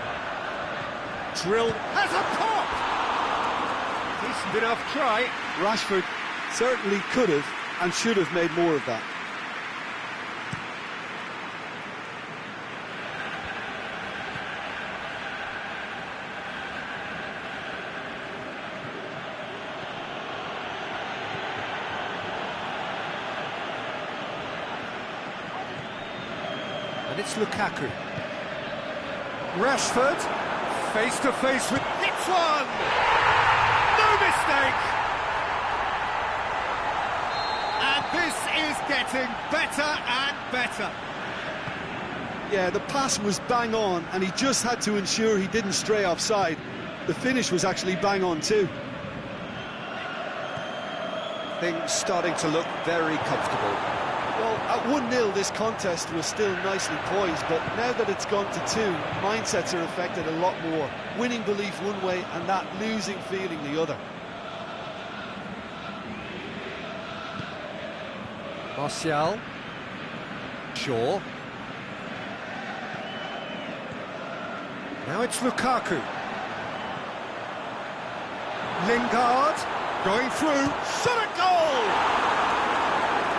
Drill has a pop! Decent enough try. Rashford certainly could have and should have made more of that. And it's Lukaku. Rashford, face to face with... Hits one! No mistake! And this is getting better and better. Yeah, the pass was bang on, and he just had to ensure he didn't stray offside. The finish was actually bang on too. Things starting to look very comfortable. Well, at 1-0 this contest was still nicely poised, but now that it's gone to 2, mindsets are affected a lot more. Winning belief one way and that losing feeling the other. Martial. Shaw. Now it's Lukaku. Lingard going through. Shot at goal!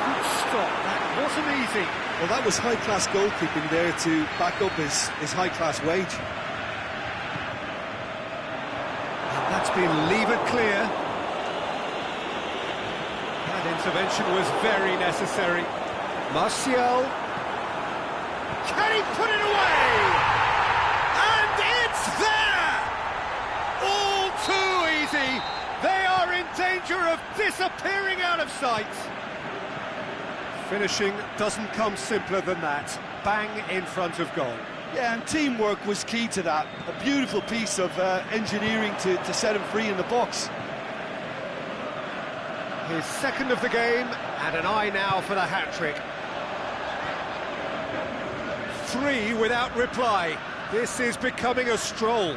Good stop. That wasn't easy. Well, that was high-class goalkeeping there to back up his high-class wage. And that's been levered clear. That intervention was very necessary. Martial. Can he put it away? And it's there! All too easy. They are in danger of disappearing out of sight. Finishing doesn't come simpler than that. Bang in front of goal. Yeah, and teamwork was key to that. A beautiful piece of engineering to set him free in the box. His second of the game, and an eye now for the hat-trick. 3 without reply. This is becoming a stroll.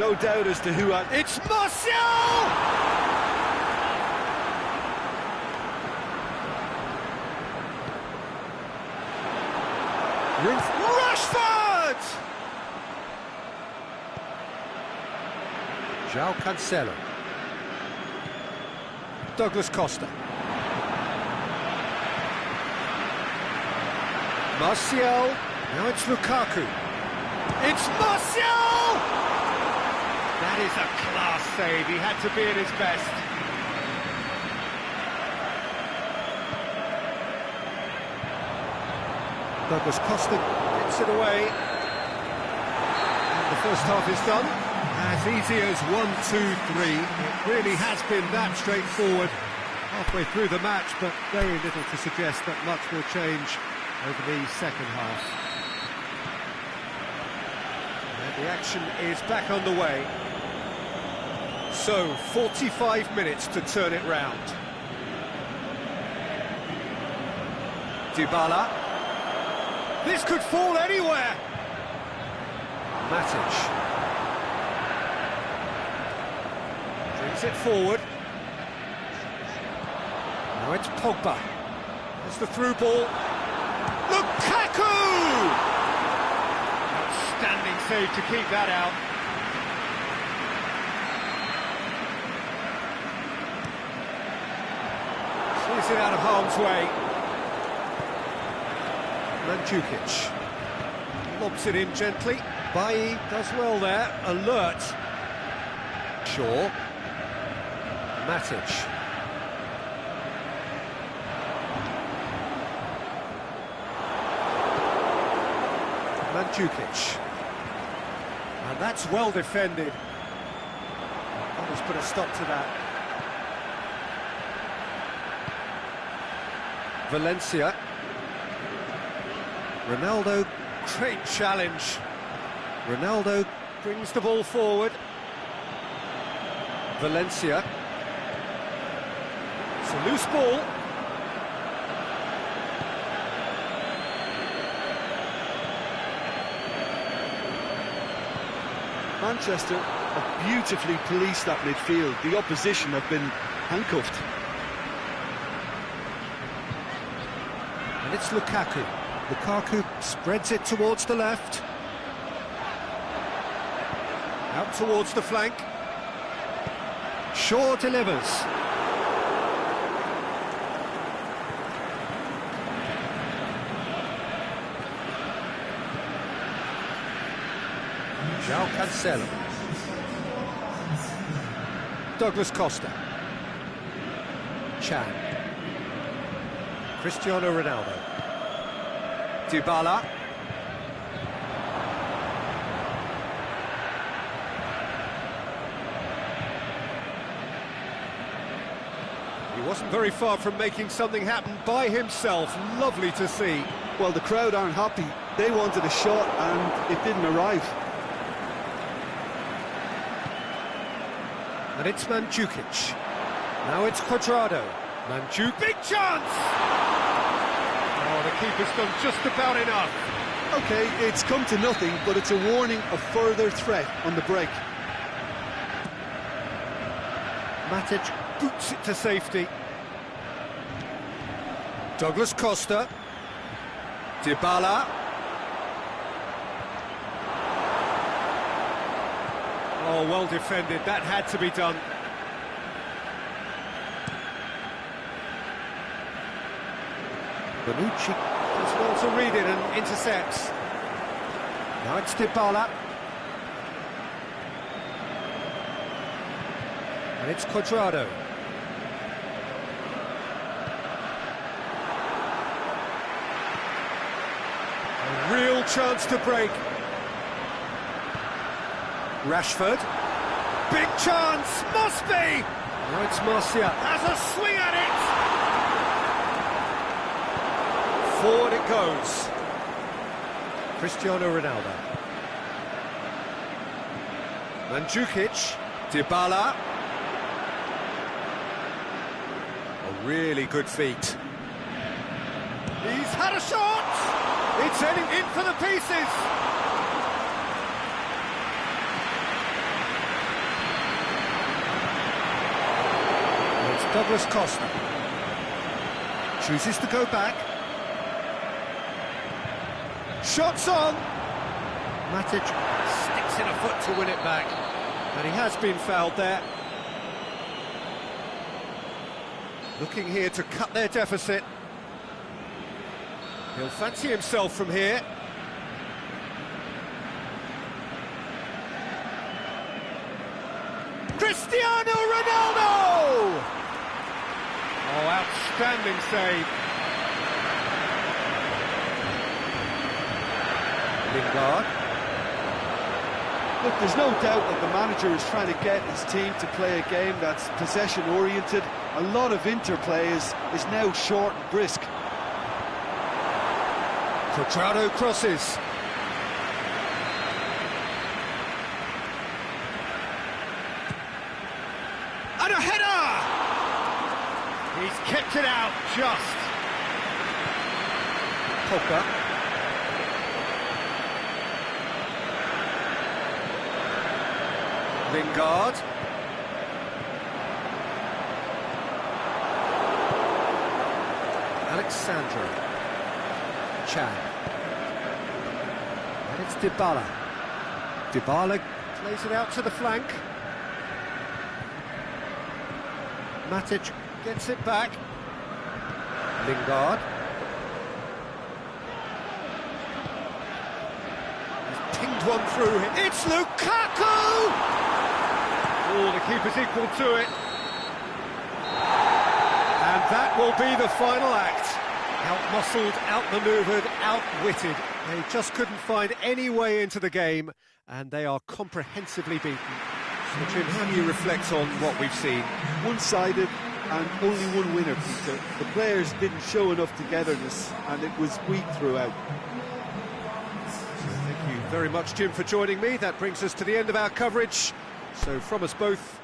No doubt as to who... It's Martial! Rashford! João Cancelo. Douglas Costa. Martial. Now it's Lukaku. It's Martial! That is a class save. He had to be at his best. Douglas Costa gets it away. And the first half is done. As easy as 1-2-3. It really has been that straightforward halfway through the match, but very little to suggest that much will change over the second half. And the action is back underway. So, 45 minutes to turn it round. Dybala. This could fall anywhere. Matic. Brings it forward. Now it's Pogba. There's the through ball. Lukaku! Outstanding save to keep that out. Sees it out of harm's way. Mandzukic lobs it in gently. Bailly does well there. Alert. Shaw. Matic. Mandzukic. And that's well defended. Almost put a stop to that. Valencia. Ronaldo, great challenge. Ronaldo brings the ball forward. Valencia. It's a loose ball. Manchester have beautifully policed that midfield. The opposition have been handcuffed. And it's Lukaku. Lukaku spreads it towards the left. Out towards the flank. Shaw delivers. João Cancelo. Douglas Costa. Chan. Cristiano Ronaldo. Dybala. He wasn't very far from making something happen by himself. Lovely to see. Well, the crowd aren't happy. They wanted a shot and it didn't arrive. And it's Mandzukic. Now it's Cuadrado. Mandzukic. Big chance! Oh, the keeper's done just about enough. OK, it's come to nothing, but it's a warning of further threat on the break. Matic boots it to safety. Douglas Costa. Dybala. Oh, well defended. That had to be done. Bonucci does well to read it and intercepts. Now it's Dybala. And it's Cuadrado. A real chance to break. Rashford. Big chance, must be! Now it's Martial. Has a swing at it! Forward it goes. Cristiano Ronaldo. Mandzukic. Dybala. A really good feat. He's had a shot! It's heading in for the pieces! It's Douglas Costa. Chooses to go back. Shots on! Matic sticks in a foot to win it back. And he has been fouled there. Looking here to cut their deficit. He'll fancy himself from here. Cristiano Ronaldo! Oh, outstanding save. Lingard. Look, there's no doubt that the manager is trying to get his team to play a game that's possession-oriented. A lot of interplay is now short and brisk. Cuadrado crosses. And a header! He's kept it out just. Pogba. Lingard. Alexandro. Chan. And it's Dybala. Dybala plays it out to the flank. Matic gets it back. Lingard. He's pinged one through. It's Lukaku! Oh, the keeper's equal to it. And that will be the final act. Out-muscled, out-manoeuvred, outwitted. They just couldn't find any way into the game, and they are comprehensively beaten. So, Jim, how do you reflect on what we've seen? One-sided and only one winner, Peter. The players didn't show enough togetherness, and it was weak throughout. Thank you very much, Jim, for joining me. That brings us to the end of our coverage. So from us both,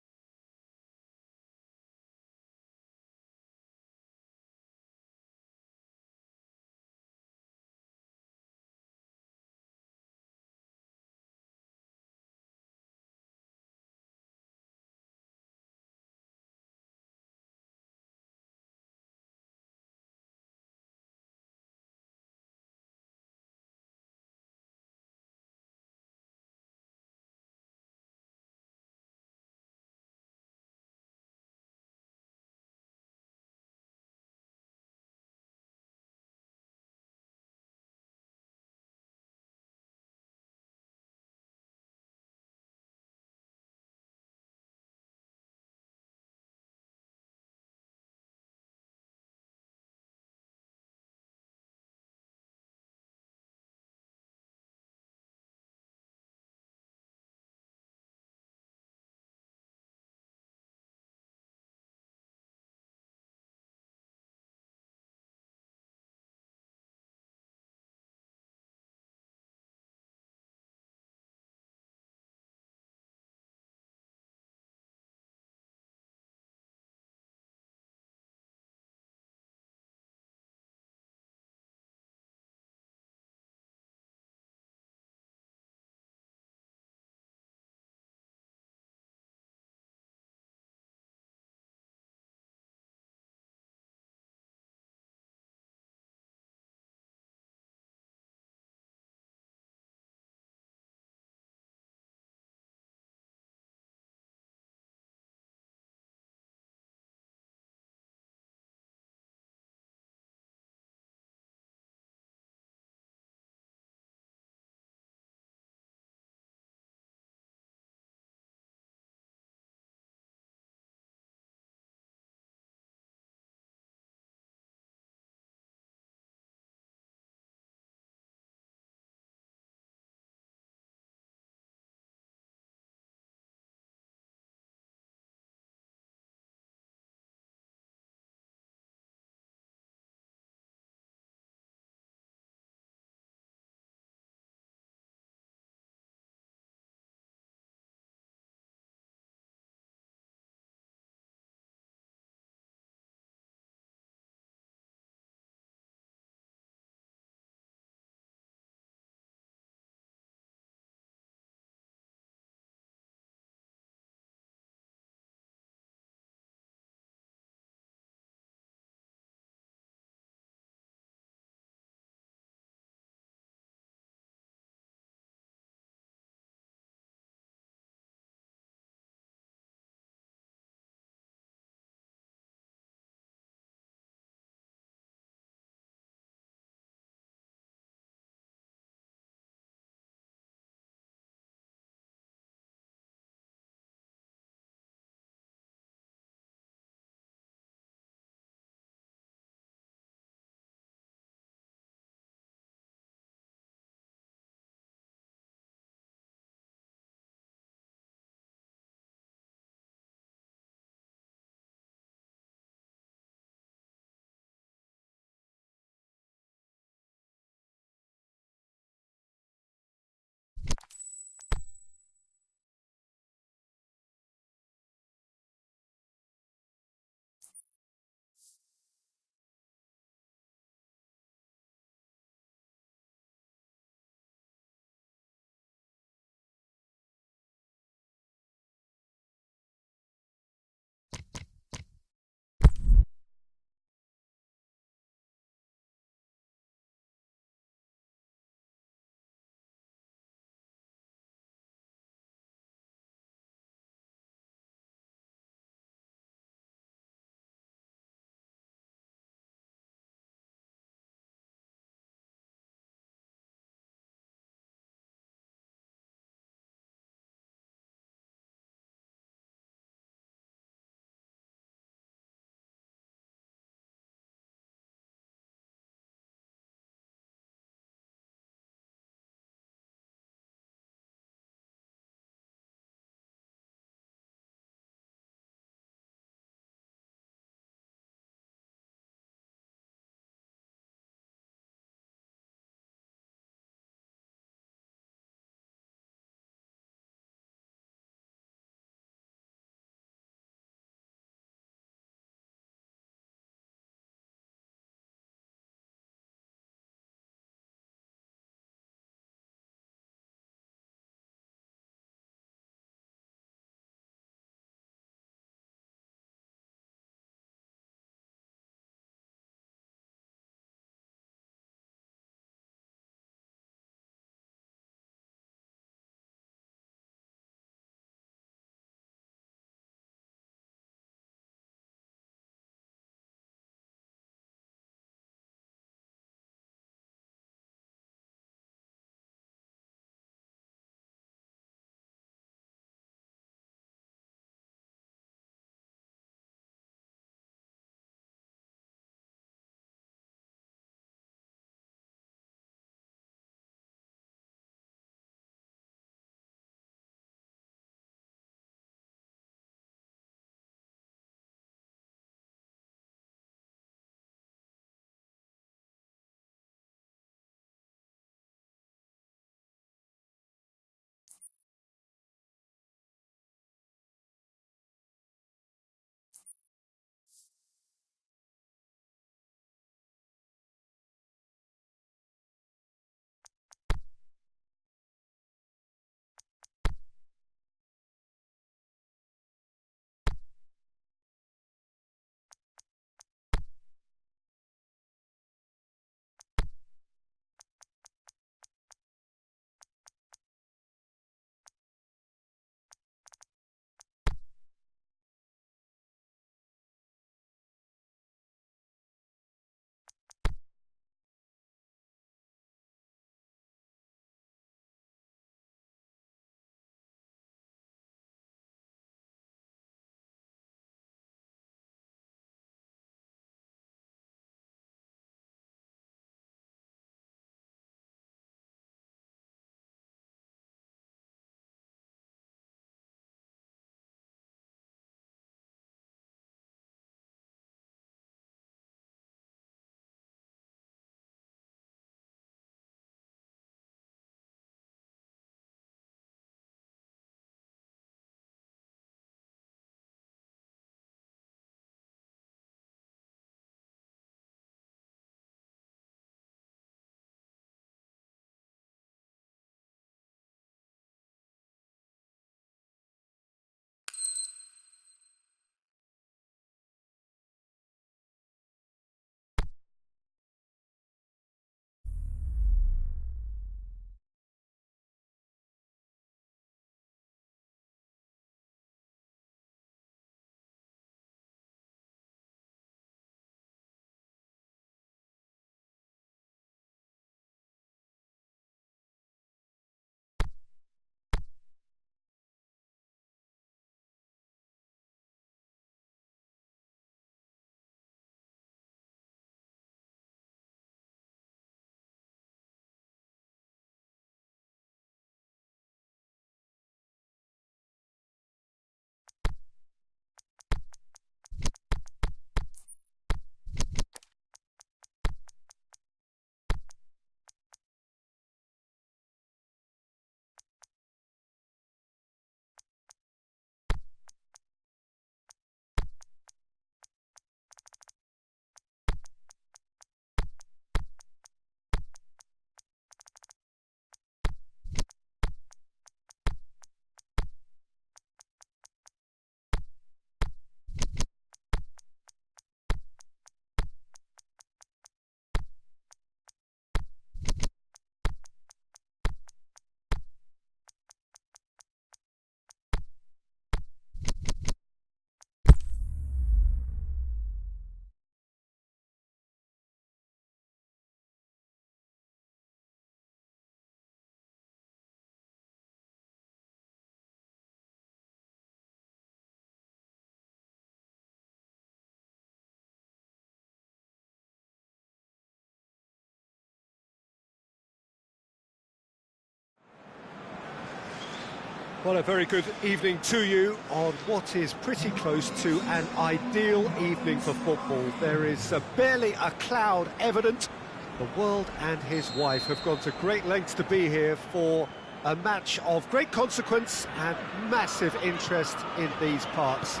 Well, a very good evening to you on what is pretty close to an ideal evening for football. There is barely a cloud evident. The world and his wife have gone to great lengths to be here for a match of great consequence and massive interest in these parts.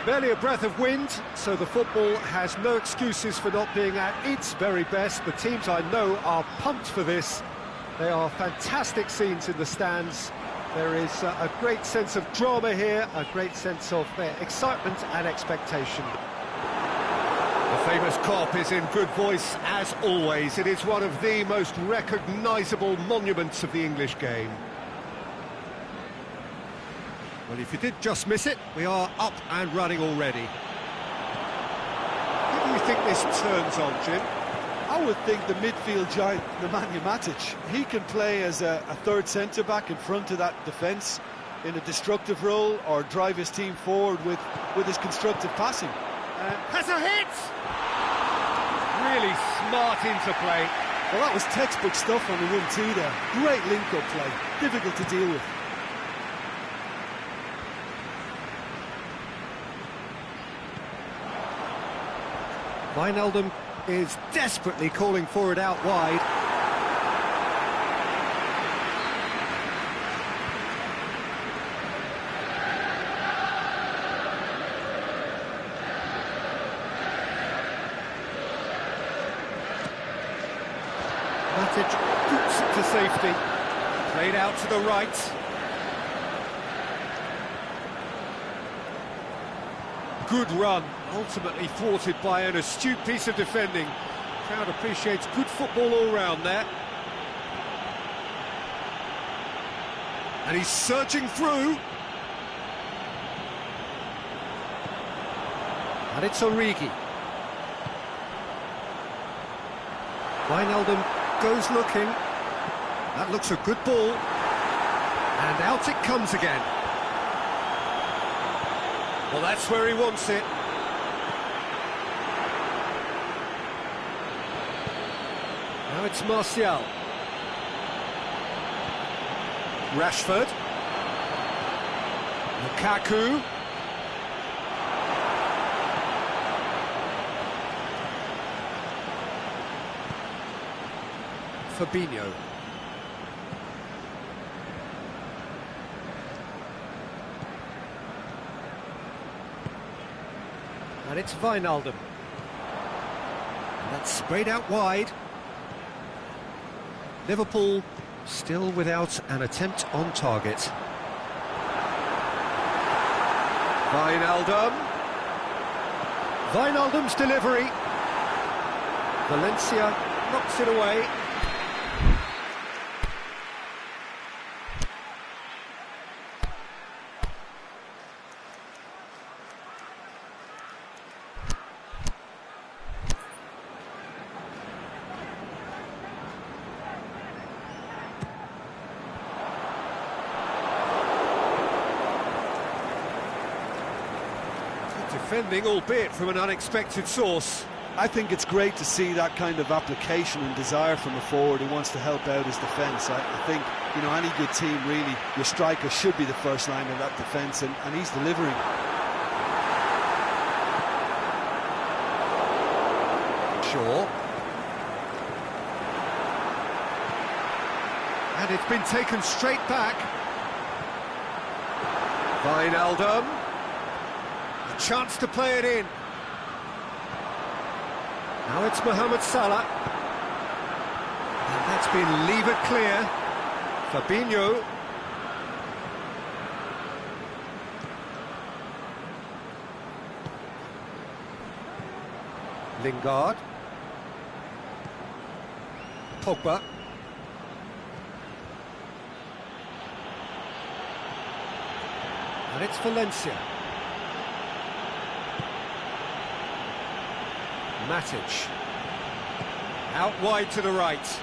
Barely a breath of wind, so the football has no excuses for not being at its very best. The teams I know are pumped for this. They are fantastic scenes in the stands. There is a great sense of drama here, a great sense of excitement and expectation. The famous Kop is in good voice as always. It is one of the most recognisable monuments of the English game. Well, if you did just miss it, we are up and running already. Who do you think this turns on, Jim? I would think the midfield giant, Nemanja Matic. He can play as a third centre-back in front of that defence in a destructive role, or drive his team forward with his constructive passing. Has a hit! Really smart interplay. Well, that was textbook stuff on the 1-2 there. Great link-up play, difficult to deal with. Wijnaldum is desperately calling for it out wide. Matic boots it to safety. Played out to the right. Good run, ultimately thwarted by an astute piece of defending. Crowd appreciates good football all round there. And he's surging through. And it's Origi. Wijnaldum goes looking. That looks a good ball. And out it comes again. Well, that's where he wants it. Now it's Martial. Rashford. Lukaku. Fabinho. And it's Wijnaldum. And that's sprayed out wide. Liverpool still without an attempt on target. Wijnaldum. Wijnaldum's delivery. Valencia knocks it away. Defending, albeit from an unexpected source. I think it's great to see that kind of application and desire from a forward who wants to help out his defence. I think, you know, any good team, really, your striker should be the first line of that defence, and he's delivering. Shaw. And it's been taken straight back. Wijnaldum. A chance to play it in. Now it's Mohamed Salah. And that's been levered clear. Fabinho. Lingard. Pogba. And it's Valencia. Matic. Out wide to the right.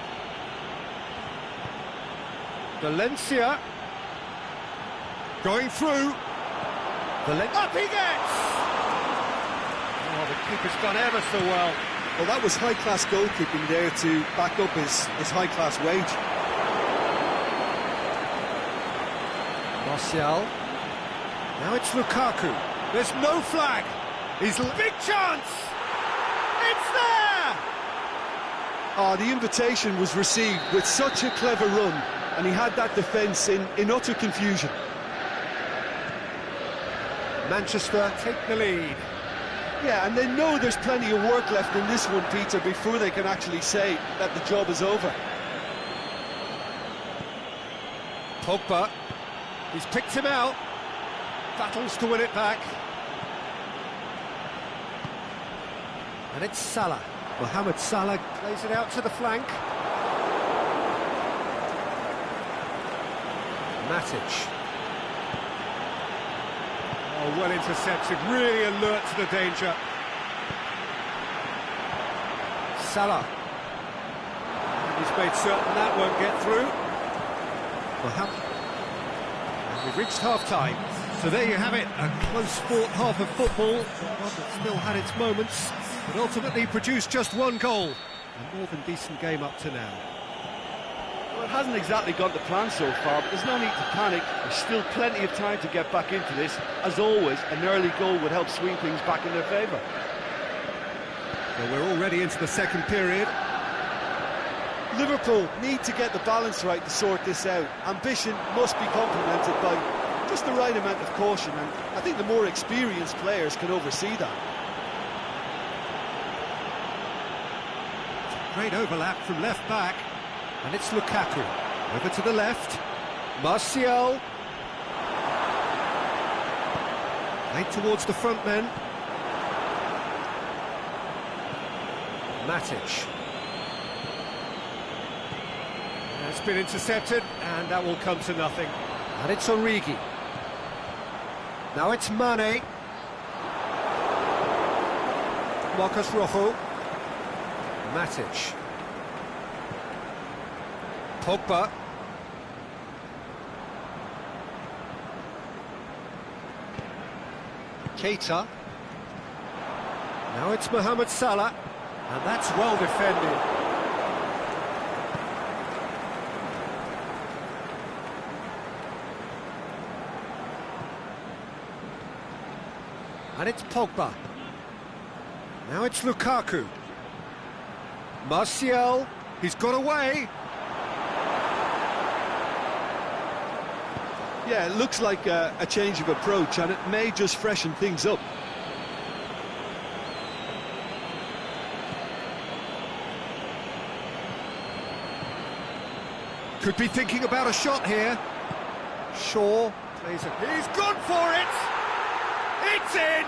Valencia. Going through. Up he gets! Oh, the keeper's done ever so well. Well, that was high-class goalkeeping there to back up his high-class wage. Martial. Now it's Lukaku. There's no flag. He's big chance. It's there. Oh, the invitation was received with such a clever run, and he had that defence in utter confusion. Manchester take the lead. Yeah, and they know there's plenty of work left in this one, Peter, before they can actually say that the job is over. Pogba. He's picked him out. Battles to win it back. And it's Salah. Mohamed Salah plays it out to the flank. Matic. Oh, well intercepted, really alert to the danger. Salah. And he's made certain that won't get through. Mohamed. And we've reached half-time. So there you have it, a close-fought half of football, one that still had its moments, but ultimately produced just one goal. A more than decent game up to now. Well, it hasn't exactly gone to plan so far, but there's no need to panic. There's still plenty of time to get back into this. As always, an early goal would help swing things back in their favour. Well, we're already into the second period. Liverpool need to get the balance right to sort this out. Ambition must be complemented by just the right amount of caution, and I think the more experienced players can oversee that. Great overlap from left back, and it's Lukaku. Over to the left, Martial. Played towards the front men. Matic. It's been intercepted, and that will come to nothing. And it's Origi. Now it's Mane. Marcos Rojo. Matic. Pogba. Keita. Now it's Mohamed Salah. And that's well defended. And it's Pogba. Now it's Lukaku. Martial, he's got away. Yeah, it looks like a change of approach, and it may just freshen things up. Could be thinking about a shot here. Shaw plays it. He's gone for it! It's in!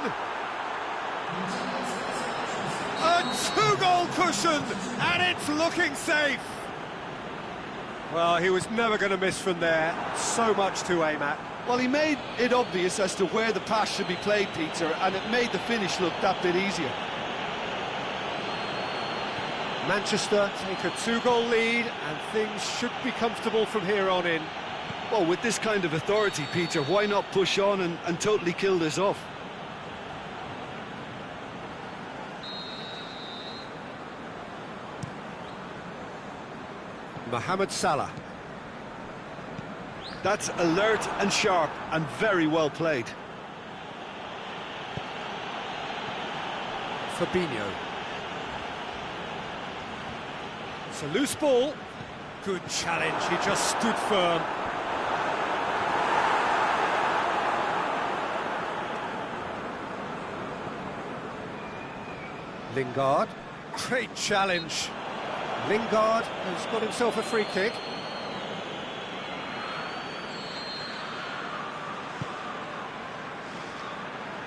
A two-goal cushion, and it's looking safe. Well, he was never going to miss from there. So much to aim at. Well, he made it obvious as to where the pass should be played, Peter, and it made the finish look that bit easier. Manchester take a two-goal lead, and things should be comfortable from here on in. Well, with this kind of authority, Peter, why not push on and totally kill this off? Mohamed Salah. That's alert and sharp and very well played. Fabinho. It's a loose ball. Good challenge, he just stood firm. Lingard. Great challenge. Lingard has got himself a free kick.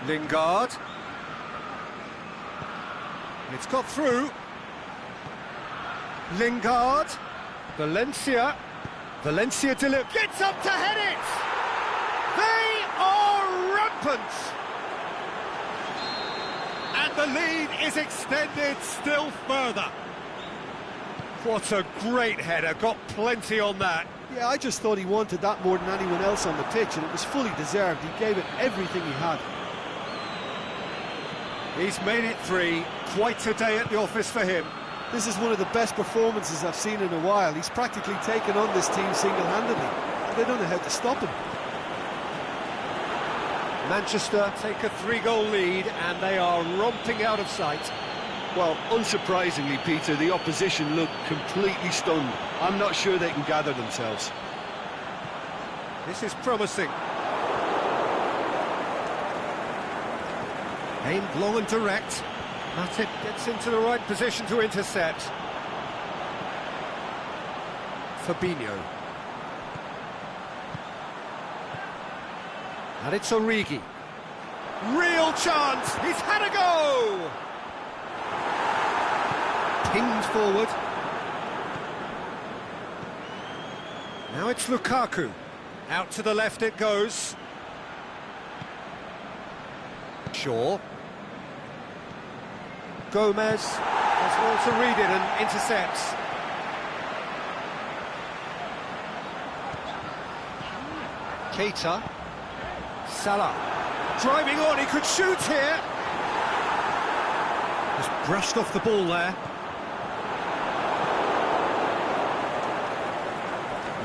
Lingard. It's got through. Lingard. Valencia. Valencia gets up to head it! They are rampant! And the lead is extended still further. What a great header, got plenty on that. Yeah, I just thought he wanted that more than anyone else on the pitch, and it was fully deserved. He gave it everything he had. He's made it three, quite a day at the office for him. This is one of the best performances I've seen in a while. He's practically taken on this team single-handedly, and they don't know how to stop him. Manchester take a 3-goal lead and they are romping out of sight. Well, unsurprisingly, Peter, the opposition look completely stunned. I'm not sure they can gather themselves. This is promising. Aimed long and direct. Matip gets into the right position to intercept. Fabinho. And it's Origi. Real chance! He's had a go! Pinged forward. Now it's Lukaku. Out to the left it goes. Shaw. Gomez has well to read it and intercepts. Keita. Salah. Driving on, he could shoot here. Just brushed off the ball there.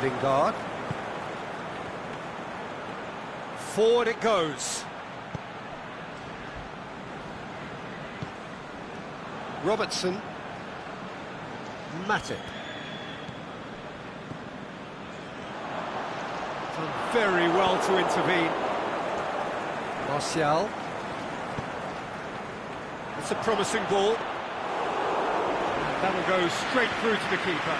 Lingard. Forward it goes. Robertson. Matip. Done very well to intervene. Martial. It's a promising ball. And that'll go straight through to the keeper.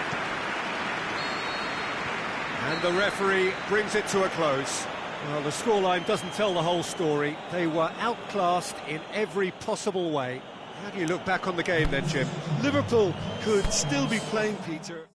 And the referee brings it to a close. Well, the scoreline doesn't tell the whole story. They were outclassed in every possible way. How do you look back on the game then, Jim? Liverpool could still be playing, Peter.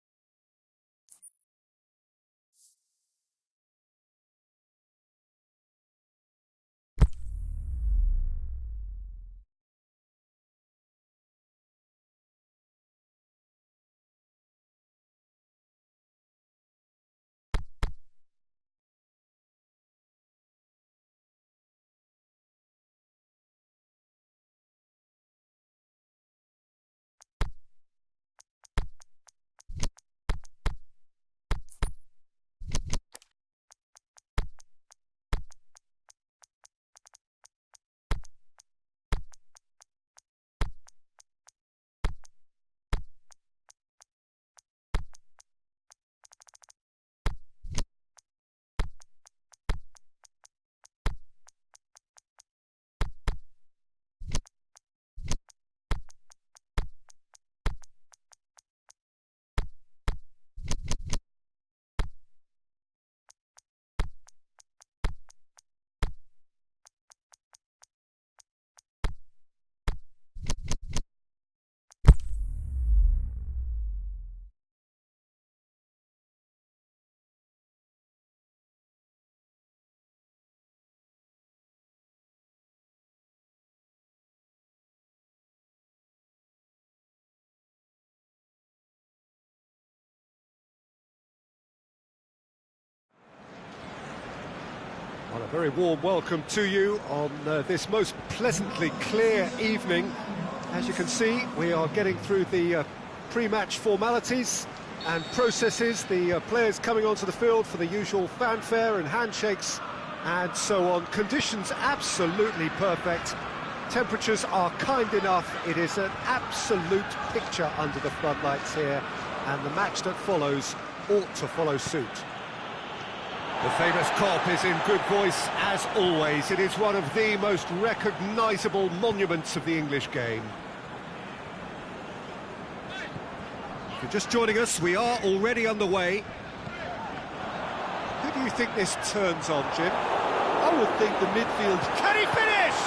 Well, a very warm welcome to you on this most pleasantly clear evening. As you can see, we are getting through the pre-match formalities and processes, the players coming onto the field for the usual fanfare and handshakes and so on. Conditions absolutely perfect. Temperatures are kind enough. It is an absolute picture under the floodlights here, and the match that follows ought to follow suit. The famous Kop is in good voice as always. It is one of the most recognisable monuments of the English game. If you're just joining us, we are already underway. Who do you think this turns on, Jim? I would think the midfield. Can he finish?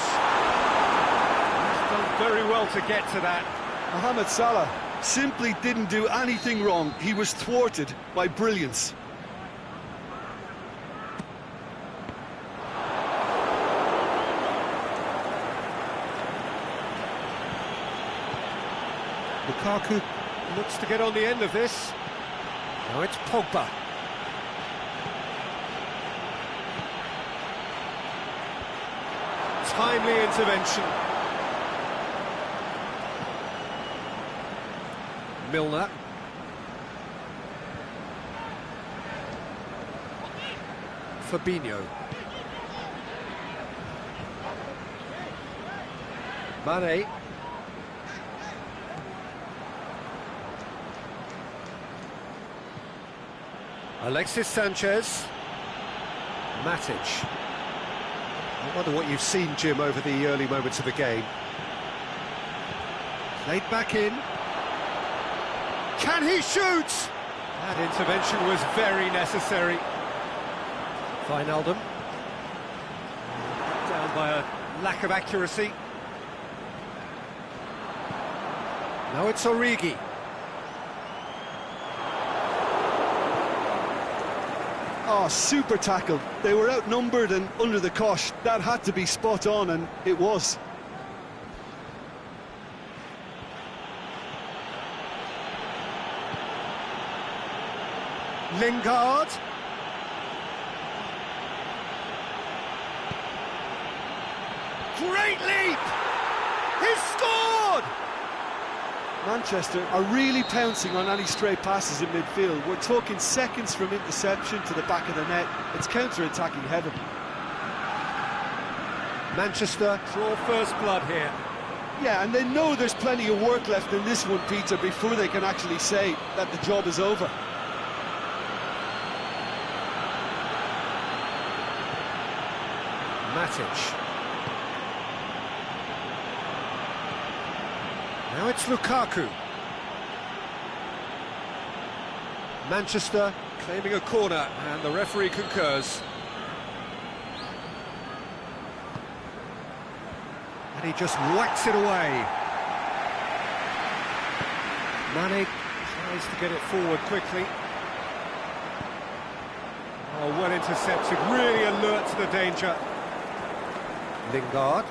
He's done very well to get to that. Mohamed Salah simply didn't do anything wrong. He was thwarted by brilliance. Lukaku looks to get on the end of this. Now it's Pogba. Timely intervention. Milner. Fabinho. Mane. Alexis Sanchez. Matic. I wonder what you've seen, Jim, over the early moments of the game. Played back in. Can he shoot? That intervention was very necessary. Wijnaldum. Down by a lack of accuracy. Now it's Origi. Oh, super tackle. They were outnumbered and under the cosh. That had to be spot on, and it was. Lingard. Great leap! He's scored! Manchester are really pouncing on any stray passes in midfield. We're talking seconds from interception to the back of the net. It's counter-attacking heaven. Manchester draw first blood here. Yeah, and they know there's plenty of work left in this one, Peter, before they can actually say that the job is over. Matic. Now it's Lukaku. Manchester claiming a corner, and the referee concurs. And he just whacks it away. Mane tries to get it forward quickly. Oh, well intercepted, really alert to the danger. Lingard.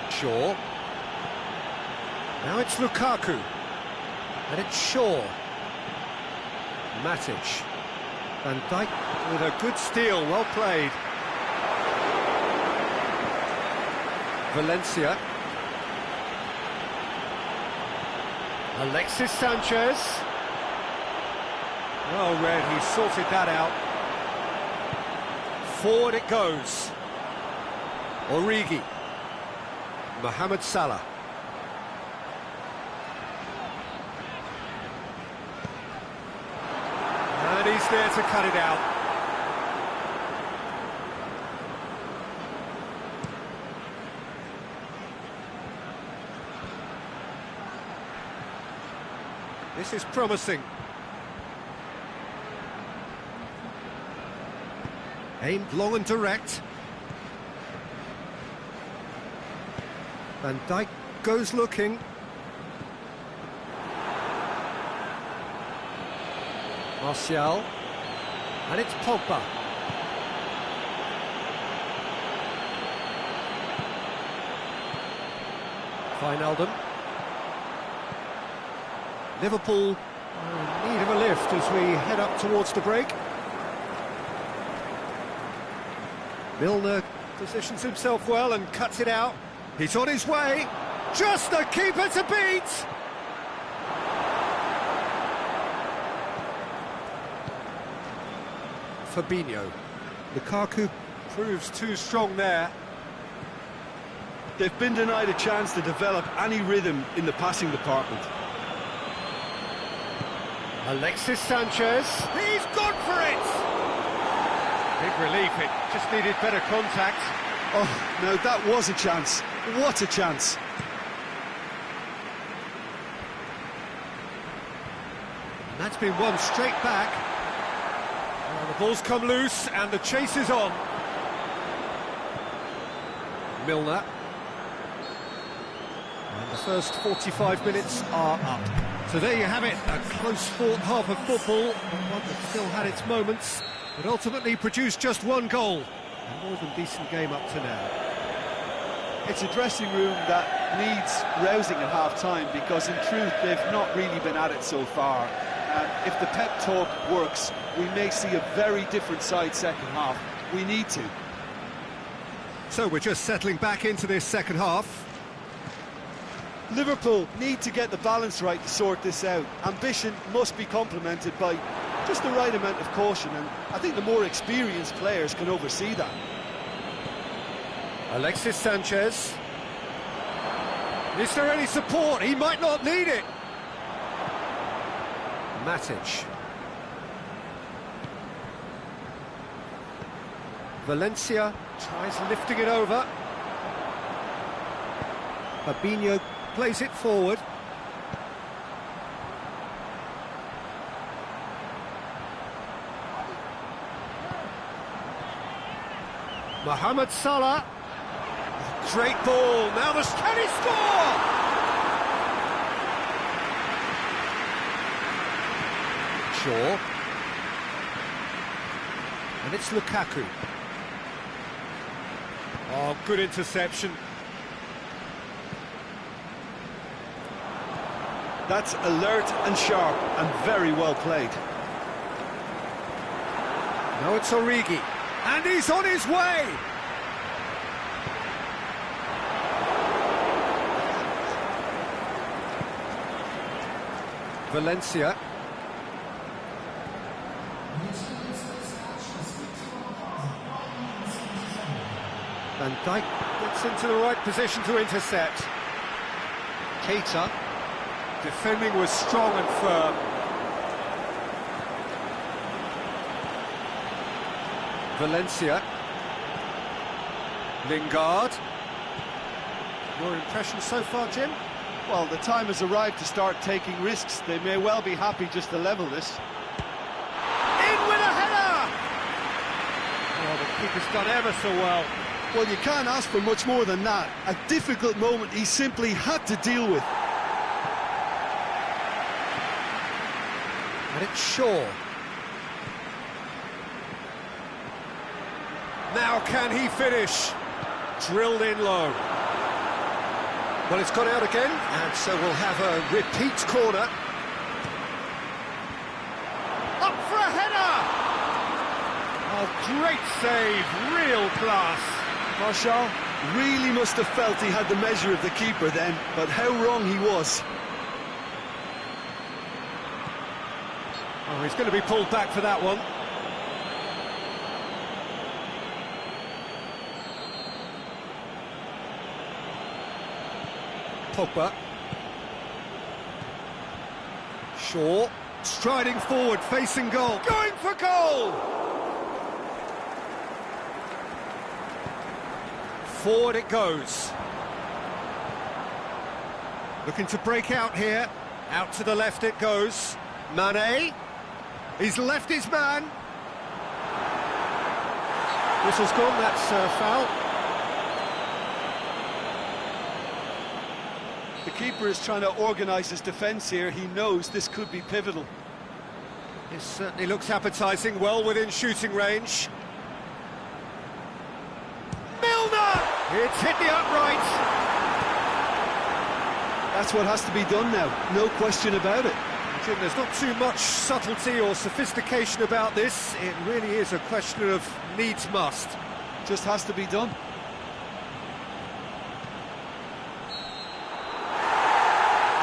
Shaw. Now it's Lukaku. And it's Shaw. Matic. Van Dijk with a good steal, well played. Valencia. Alexis Sanchez. Well read, he sorted that out. Forward it goes. Origi. Mohamed Salah. And he's there to cut it out. This is promising. Aimed long and direct. Van Dijk goes looking. Martial. And it's Pogba. Wijnaldum. Liverpool in need of a lift as we head up towards the break. Milner positions himself well and cuts it out. He's on his way. Just the keeper to beat! Fabinho. Lukaku proves too strong there. They've been denied a chance to develop any rhythm in the passing department. Alexis Sanchez. He's gone for it! Big relief, it just needed better contact. Oh, no, that was a chance. What a chance. And that's been won straight back. Well, the ball's come loose and the chase is on. Milner. And the first 45 minutes are up. So there you have it, a close-fought half of football, one that still had its moments, but ultimately produced just one goal. A more than decent game up to now. It's a dressing room that needs rousing at half-time, because in truth they've not really been at it so far. And if the pep talk works, we may see a very different side second half. We need to. So we're just settling back into this second half. Liverpool need to get the balance right to sort this out. Ambition must be complemented by just the right amount of caution, and I think the more experienced players can oversee that. Alexis Sanchez. Is there any support? He might not need it. Matic. Valencia tries lifting it over. Fabinho plays it forward. Mohamed Salah. Great ball. Now can he score? Shaw. And it's Lukaku. Oh, good interception. That's alert and sharp and very well played. Now it's Origi. And he's on his way! Valencia. Van Dijk gets into the right position to intercept. Keita. Defending was strong and firm. Valencia. Lingard. Your impression so far, Jim? Well, the time has arrived to start taking risks. They may well be happy just to level this. In with a header! Oh, the keeper's done ever so well. Well, you can't ask for much more than that. A difficult moment he simply had to deal with. And it's Shaw. Now can he finish? Drilled in low. Well, it's gone out again, and so we'll have a repeat corner. Up for a header! Oh, great save, real class. Martial really must have felt he had the measure of the keeper then, but how wrong he was. Oh, he's going to be pulled back for that one. Pogba. Shaw, striding forward, facing goal, going for goal! Forward it goes. Looking to break out here. Out to the left it goes. Mane. He's left his man. Whistle's gone, that's foul. The keeper is trying to organise his defence here. He knows this could be pivotal. It certainly looks appetising, well within shooting range. Milner! It's hit the upright. That's what has to be done now, no question about it. Jim, there's not too much subtlety or sophistication about this. It really is a question of needs must. Just has to be done.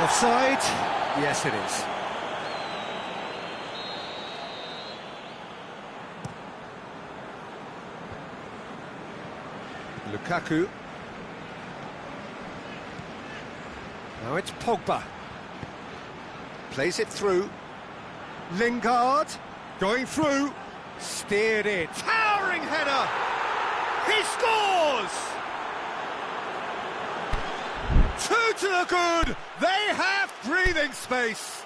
Offside? Yes, it is. Lukaku. Now it's Pogba. Plays it through. Lingard. Going through. Steered in. Towering header! He scores! 2 to the good! They have breathing space!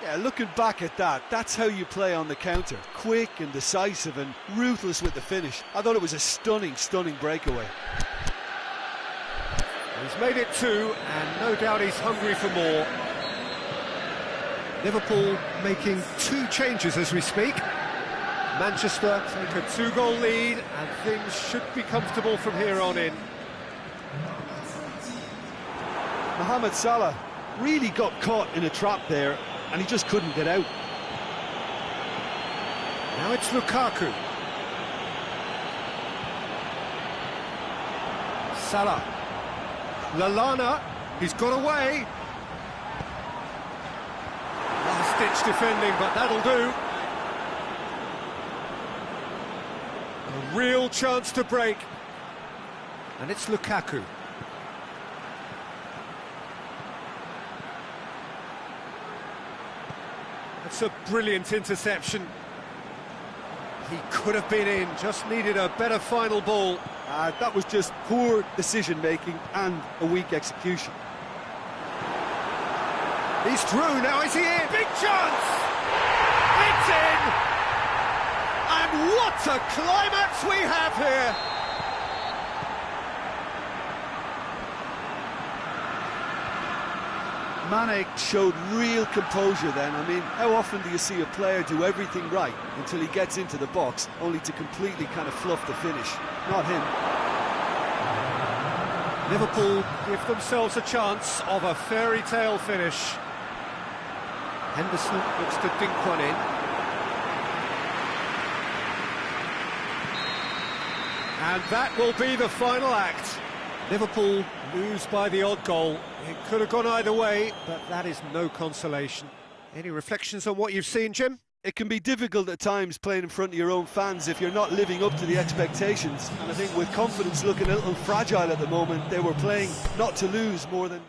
Yeah, looking back at that, that's how you play on the counter. Quick and decisive and ruthless with the finish. I thought it was a stunning, stunning breakaway. He's made it 2, and no doubt he's hungry for more. Liverpool making 2 changes as we speak. Manchester take a 2-goal lead, and things should be comfortable from here on in. Mohamed Salah really got caught in a trap there, and he just couldn't get out. Now it's Lukaku. Salah. Lallana, he's got away. Last-ditch defending, but that'll do. A real chance to break. And it's Lukaku. That's a brilliant interception. He could have been in, just needed a better final ball. That was just poor decision-making and a weak execution. He's through, now is he in? Big chance! It's in! And what a climax we have here! Mane showed real composure then. I mean, how often do you see a player do everything right until he gets into the box, only to completely kind of fluff the finish? Not him. Liverpool give themselves a chance of a fairy tale finish. Henderson looks to dink one in. And that will be the final act. Liverpool lose by the odd goal. It could have gone either way, but that is no consolation. Any reflections on what you've seen, Jim? It can be difficult at times playing in front of your own fans if you're not living up to the expectations. And I think with confidence looking a little fragile at the moment, they were playing not to lose more than